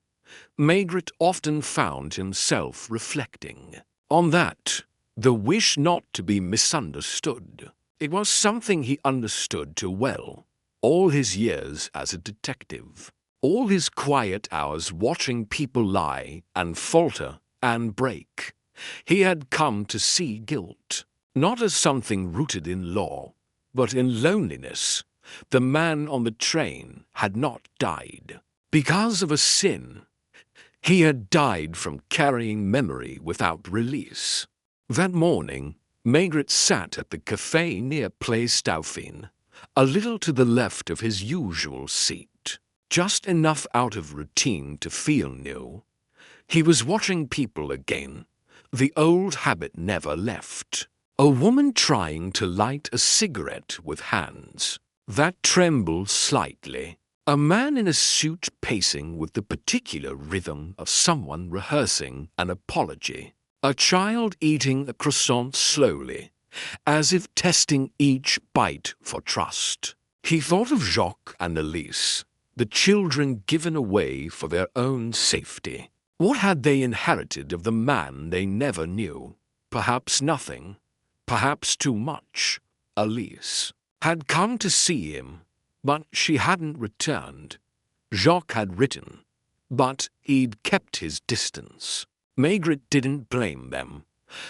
Margaret often found himself reflecting on that, the wish not to be misunderstood. It was something he understood too well. All his years as a detective, all his quiet hours watching people lie and falter and break, he had come to see guilt, not as something rooted in law, but in loneliness. The man on the train had not died because of a sin. He had died from carrying memory without release. That morning, Margaret sat at the café near Place Dauphine, a little to the left of his usual seat, just enough out of routine to feel new. He was watching people again. The old habit never left. A woman trying to light a cigarette with hands that trembled slightly. A man in a suit pacing with the particular rhythm of someone rehearsing an apology. A child eating a croissant slowly, as if testing each bite for trust. He thought of Jacques and Elise, the children given away for their own safety. What had they inherited of the man they never knew? Perhaps nothing. Perhaps too much. Elise had come to see him, but she hadn't returned. Jacques had written, but he'd kept his distance. Margaret didn't blame them.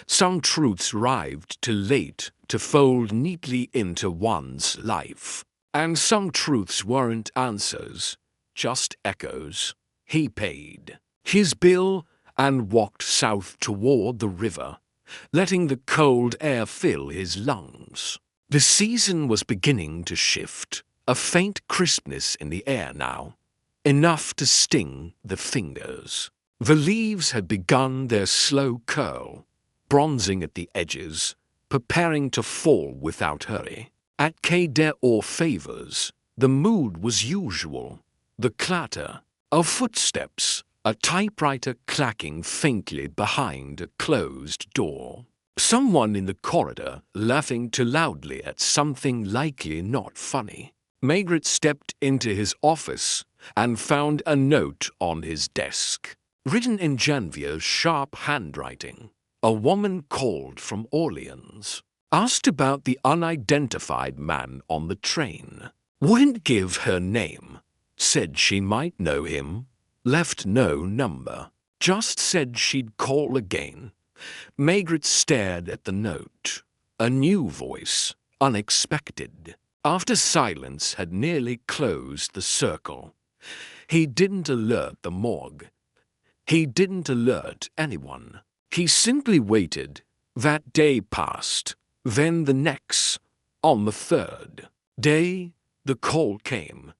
Some truths arrived too late to fold neatly into one's life. And some truths weren't answers, just echoes. He paid his bill and walked south toward the river, letting the cold air fill his lungs. The season was beginning to shift, a faint crispness in the air now, enough to sting the fingers. The leaves had begun their slow curl, bronzing at the edges, preparing to fall without hurry. At Quai des Orfèvres, the mood was usual. The clatter of footsteps, a typewriter clacking faintly behind a closed door. Someone in the corridor laughing too loudly at something likely not funny. Margaret stepped into his office and found a note on his desk. Written in Janvier's sharp handwriting, a woman called from Orleans. Asked about the unidentified man on the train. Wouldn't give her name. Said she might know him. Left no number. Just said she'd call again. Margaret stared at the note. A new voice, unexpected. After silence had nearly closed the circle. He didn't alert the morgue. He didn't alert anyone. He simply waited. That day passed. Then the next. On the third day, the call came.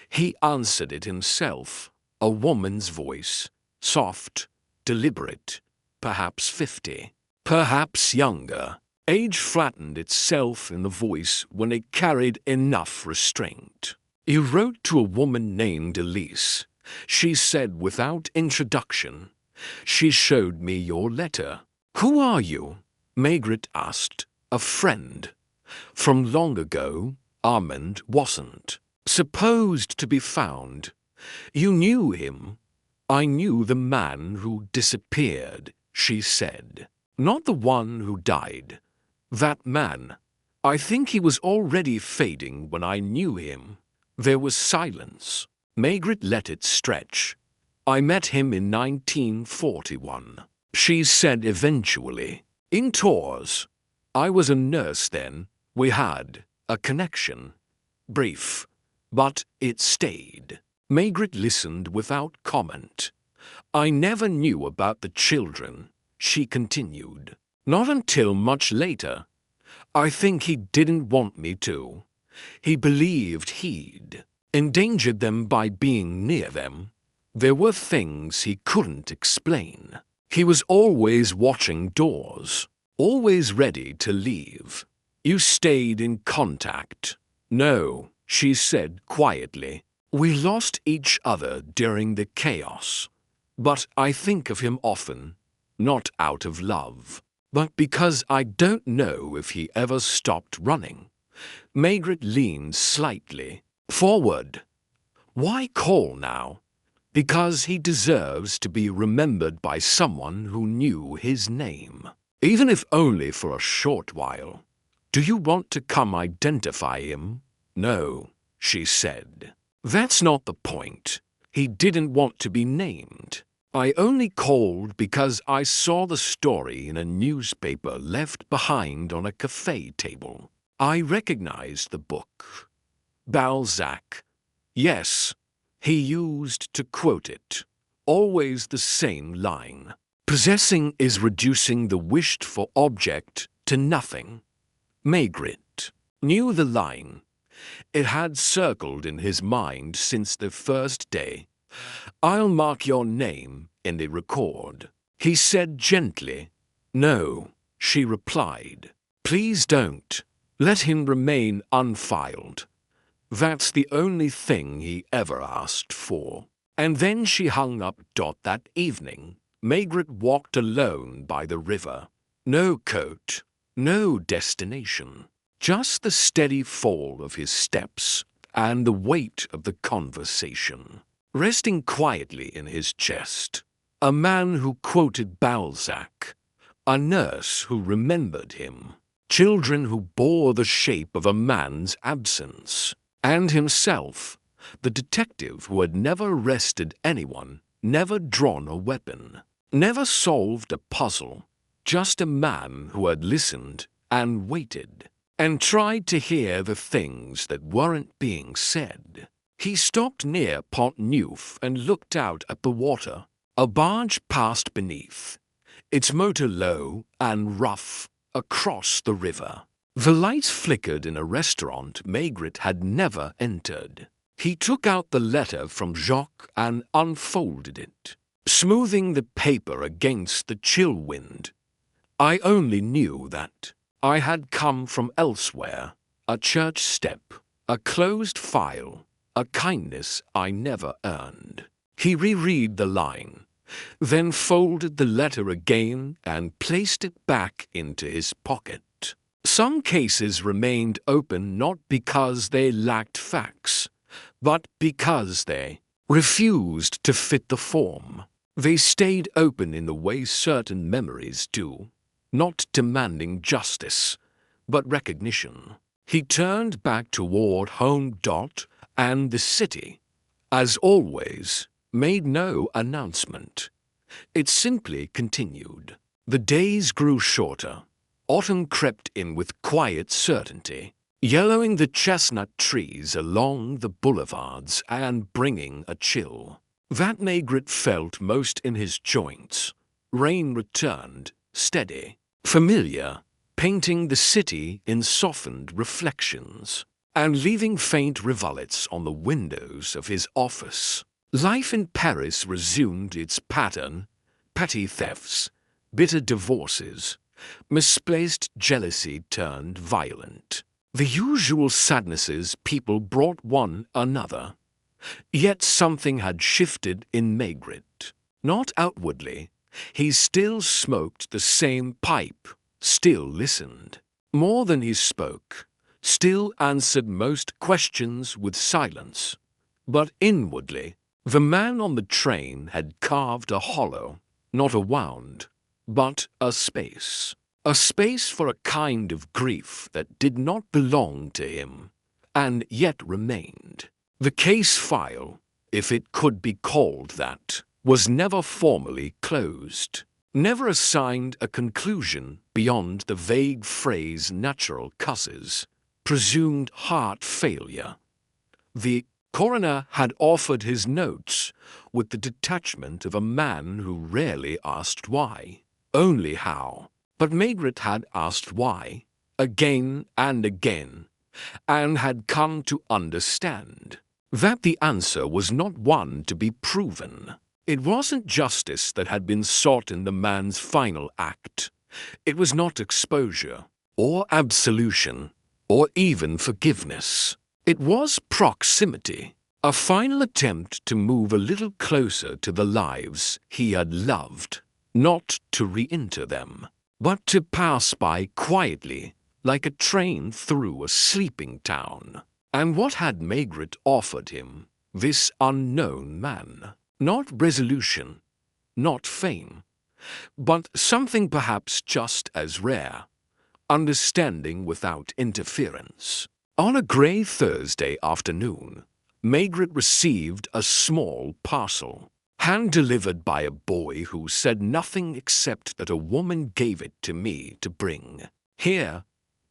He answered it himself. A woman's voice. Soft, deliberate. Perhaps 50. Perhaps younger. Age flattened itself in the voice when it carried enough restraint. He wrote to a woman named Elise. She said without introduction, "She showed me your letter." "Who are you?" Margaret asked. "A friend." From long ago, Armand wasn't supposed to be found. "You knew him." "I knew the man who disappeared," she said. "Not the one who died. That man. I think he was already fading when I knew him." There was silence. Margaret let it stretch. "I met him in 1941, she said eventually. "In Tours. I was a nurse then. We had a connection. Brief. But it stayed." Margaret listened without comment. "I never knew about the children," she continued. "Not until much later. I think he didn't want me to. He believed he'd endangered them by being near them. There were things he couldn't explain. He was always watching doors, always ready to leave. You stayed in contact. No, she said quietly. We lost each other during the chaos. But I think of him often, not out of love, but because I don't know if he ever stopped running. Margaret leaned slightly forward. Why call now? Because he deserves to be remembered by someone who knew his name, even if only for a short while. Do you want to come identify him? No, she said. That's not the point. He didn't want to be named. I only called because I saw the story in a newspaper left behind on a cafe table. I recognized the book. Balzac. Yes, he used to quote it. Always the same line. Possessing is reducing the wished-for object to nothing. Margaret knew the line. It had circled in his mind since the first day. I'll mark your name in the record. He said gently. No, she replied. Please don't. Let him remain unfiled. That's the only thing he ever asked for. And then she hung up. That evening, Margaret walked alone by the river. No coat, no destination. Just the steady fall of his steps and the weight of the conversation. Resting quietly in his chest. A man who quoted Balzac. A nurse who remembered him. Children who bore the shape of a man's absence. And himself, the detective who had never arrested anyone, never drawn a weapon, never solved a puzzle, just a man who had listened and waited, and tried to hear the things that weren't being said. He stopped near Pont Neuf and looked out at the water. A barge passed beneath, its motor low and rough, across the river. The lights flickered in a restaurant Margaret had never entered. He took out the letter from Jacques and unfolded it, smoothing the paper against the chill wind. I only knew that I had come from elsewhere, a church step, a closed file, a kindness I never earned. He reread the line, then folded the letter again and placed it back into his pocket. Some cases remained open not because they lacked facts, but because they refused to fit the form. They stayed open in the way certain memories do, not demanding justice, but recognition. He turned back toward home. And the city, as always, made no announcement. It simply continued. The days grew shorter. Autumn crept in with quiet certainty, yellowing the chestnut trees along the boulevards and bringing a chill. That Margaret felt most in his joints. Rain returned, steady, familiar, painting the city in softened reflections, and leaving faint rivulets on the windows of his office. Life in Paris resumed its pattern: petty thefts, bitter divorces, misplaced jealousy turned violent. The usual sadnesses people brought one another. Yet something had shifted in Margaret. Not outwardly. He still smoked the same pipe, still listened. More than he spoke, still answered most questions with silence. But inwardly, the man on the train had carved a hollow, not a wound, but a space. A space for a kind of grief that did not belong to him, and yet remained. The case file, if it could be called that, was never formally closed, never assigned a conclusion beyond the vague phrase natural causes, presumed heart failure. The coroner had offered his notes with the detachment of a man who rarely asked why, only how. But Margaret had asked why, again and again, and had come to understand that the answer was not one to be proven. It wasn't justice that had been sought in the man's final act. It was not exposure, or absolution, or even forgiveness. It was proximity, a final attempt to move a little closer to the lives he had loved, not to re-enter them, but to pass by quietly, like a train through a sleeping town. And what had Maigret offered him, this unknown man? Not resolution, not fame, but something perhaps just as rare, understanding without interference. On a grey Thursday afternoon, Maigret received a small parcel, hand-delivered by a boy who said nothing except that a woman gave it to me to bring. Here,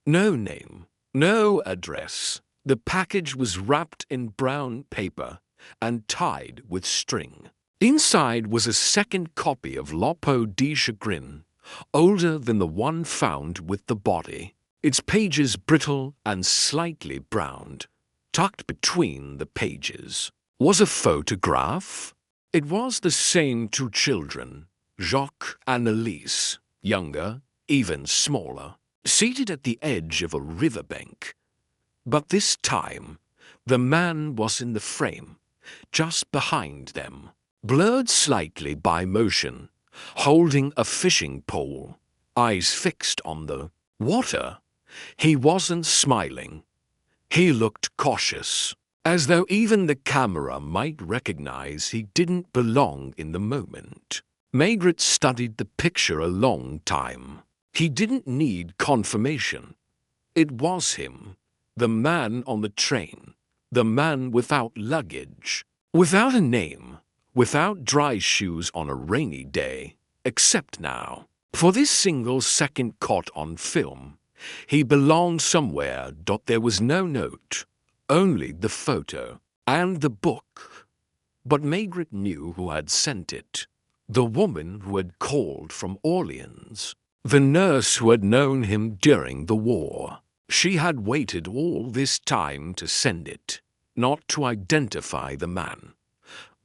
no name, no address. The package was wrapped in brown paper and tied with string. Inside was a second copy of Lopeau de Chagrin, older than the one found with the body, its pages brittle and slightly browned. Tucked between the pages was a photograph. It was the same two children, Jacques and Elise, younger, even smaller, seated at the edge of a riverbank. But this time, the man was in the frame, just behind them, blurred slightly by motion, holding a fishing pole, eyes fixed on the water. He wasn't smiling. He looked cautious, as though even the camera might recognize he didn't belong in the moment. Maigret studied the picture a long time. He didn't need confirmation. It was him, the man on the train, the man without luggage, without a name, without dry shoes on a rainy day, except now. For this single second caught on film, he belonged somewhere. There was no note, only the photo and the book. But Maigret knew who had sent it. The woman who had called from Orleans. The nurse who had known him during the war. She had waited all this time to send it, not to identify the man,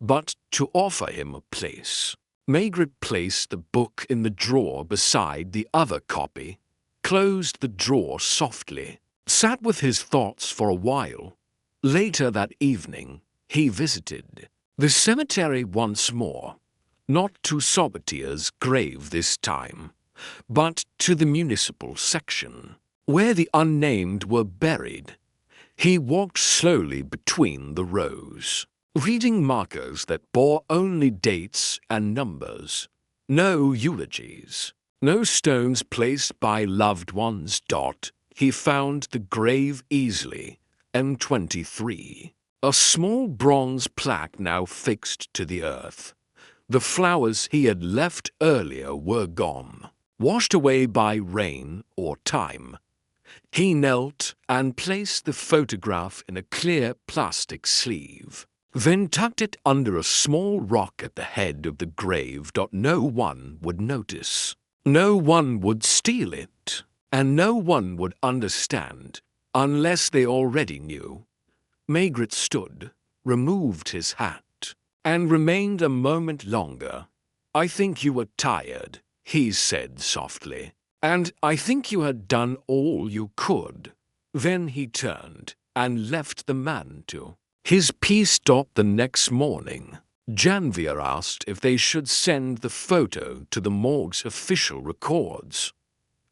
but to offer him a place. Maigret placed the book in the drawer beside the other copy, closed the drawer softly, sat with his thoughts for a while. Later that evening, he visited the cemetery once more, not to Saubertier's grave this time, but to the municipal section, where the unnamed were buried. He walked slowly between the rows, reading markers that bore only dates and numbers, no eulogies, no stones placed by loved ones. He found the grave easily, M23, a small bronze plaque now fixed to the earth. The flowers he had left earlier were gone, washed away by rain or time. He knelt and placed the photograph in a clear plastic sleeve, then tucked it under a small rock at the head of the grave. No one would notice. No one would steal it, and no one would understand unless they already knew. Maigret stood, removed his hat, and remained a moment longer. "I think you were tired," he said softly, "and I think you had done all you could." Then he turned and left the man to his peace. The next morning, Janvier asked if they should send the photo to the morgue's official records.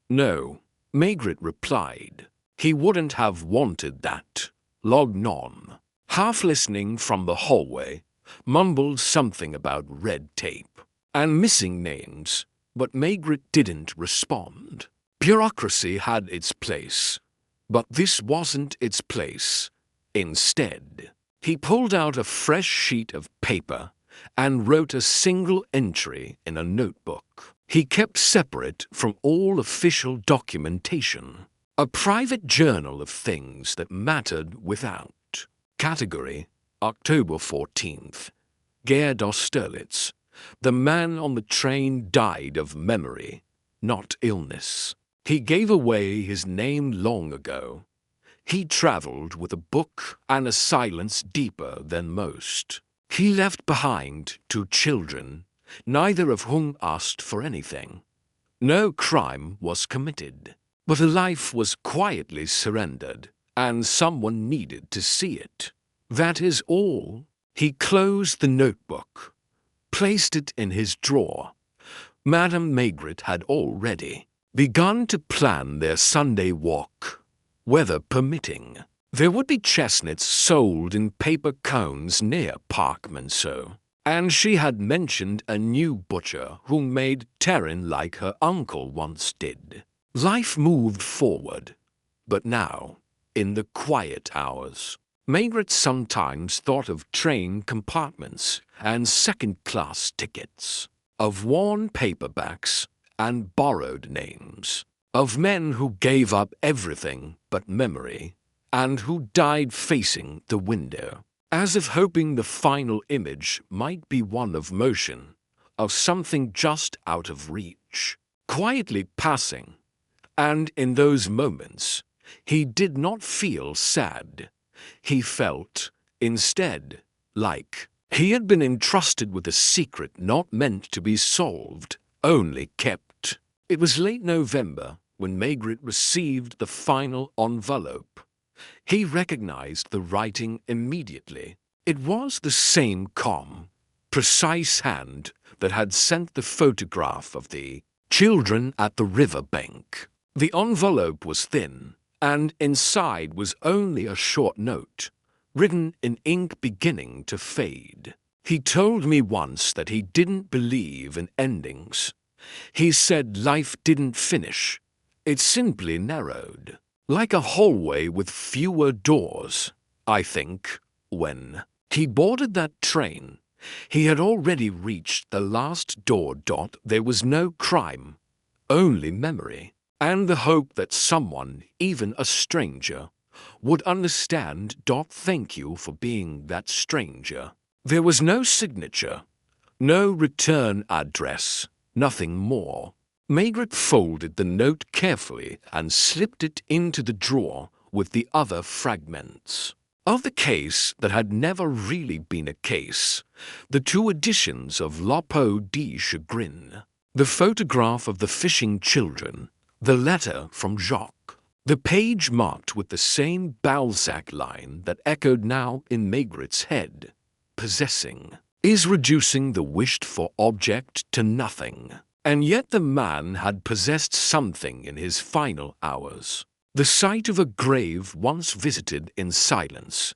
No, Maigret replied. He wouldn't have wanted that. Lognon, half listening from the hallway, mumbled something about red tape and missing names, but Maigret didn't respond. Bureaucracy had its place, but this wasn't its place. Instead, he pulled out a fresh sheet of paper and wrote a single entry in a notebook he kept separate from all official documentation. A private journal of things that mattered without. Category, October 14th. Gare d'Austerlitz. The man on the train died of memory, not illness. He gave away his name long ago. He travelled with a book and a silence deeper than most. He left behind 2 children, neither of whom asked for anything. No crime was committed, but a life was quietly surrendered, and someone needed to see it. That is all. He closed the notebook, placed it in his drawer. Madame Maigret had already begun to plan their Sunday walk, weather permitting. There would be chestnuts sold in paper cones near Parkmanceau, and she had mentioned a new butcher who made terrine like her uncle once did. Life moved forward, but now, in the quiet hours, Maigret sometimes thought of train compartments and second-class tickets, of worn paperbacks and borrowed names, of men who gave up everything but memory, and who died facing the window, as if hoping the final image might be one of motion, of something just out of reach, quietly passing. And in those moments, he did not feel sad. He felt, instead, like he had been entrusted with a secret not meant to be solved, only kept. It was late November when Maigret received the final envelope. He recognized the writing immediately. It was the same calm, precise hand that had sent the photograph of the children at the river bank. The envelope was thin, and inside was only a short note, written in ink beginning to fade. He told me once that he didn't believe in endings. He said life didn't finish. It simply narrowed, like a hallway with fewer doors. I think, when he boarded that train, he had already reached the last door. There was no crime, only memory, and the hope that someone, even a stranger, would understand. Thank you for being that stranger. There was no signature, no return address, nothing more. Maigret folded the note carefully and slipped it into the drawer with the other fragments of the case that had never really been a case, the 2 editions of La Peau de Chagrin, the photograph of the fishing children, the letter from Jacques, the page marked with the same Balzac line that echoed now in Maigret's head. Possessing is reducing the wished-for object to nothing. And yet the man had possessed something in his final hours. The sight of a grave once visited in silence,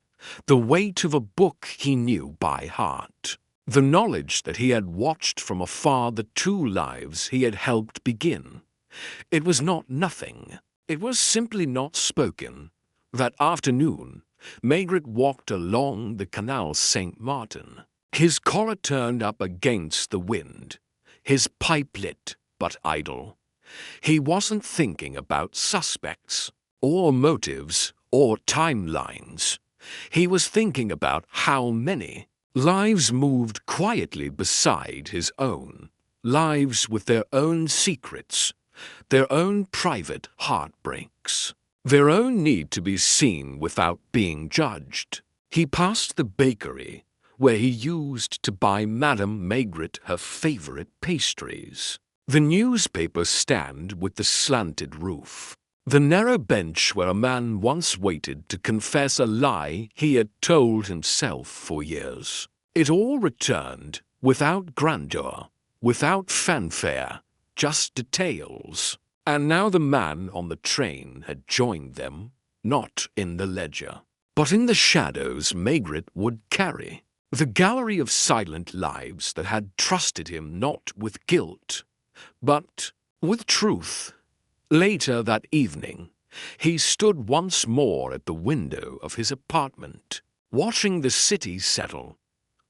the weight of a book he knew by heart, the knowledge that he had watched from afar the 2 lives he had helped begin. It was not nothing. It was simply not spoken. That afternoon, Maigret walked along the Canal Saint-Martin, his collar turned up against the wind, his pipe lit but idle. He wasn't thinking about suspects, or motives, or timelines. He was thinking about how many lives moved quietly beside his own, lives with their own secrets, their own private heartbreaks, their own need to be seen without being judged. He passed the bakery where he used to buy Madame Maigret her favorite pastries, the newspaper stand with the slanted roof, the narrow bench where a man once waited to confess a lie he had told himself for years. It all returned, without grandeur, without fanfare, just details. And now the man on the train had joined them, not in the ledger, but in the shadows Maigret would carry. The gallery of silent lives that had trusted him not with guilt, but with truth. Later that evening, he stood once more at the window of his apartment, watching the city settle.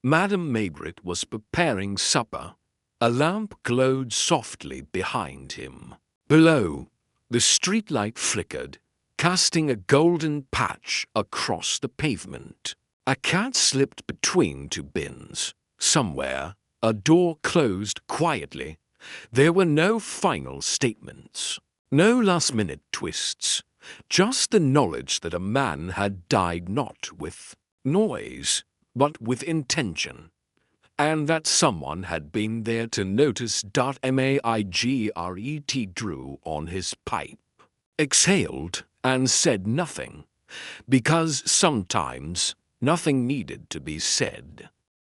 Madame Maigret was preparing supper. A lamp glowed softly behind him. Below, the streetlight flickered, casting a golden patch across the pavement. A cat slipped between 2 bins. Somewhere, a door closed quietly. There were no final statements. No last-minute twists, just the knowledge that a man had died not with noise, but with intention, and that someone had been there to notice Maigret drew on his pipe, exhaled, and said nothing, because sometimes nothing needed to be said.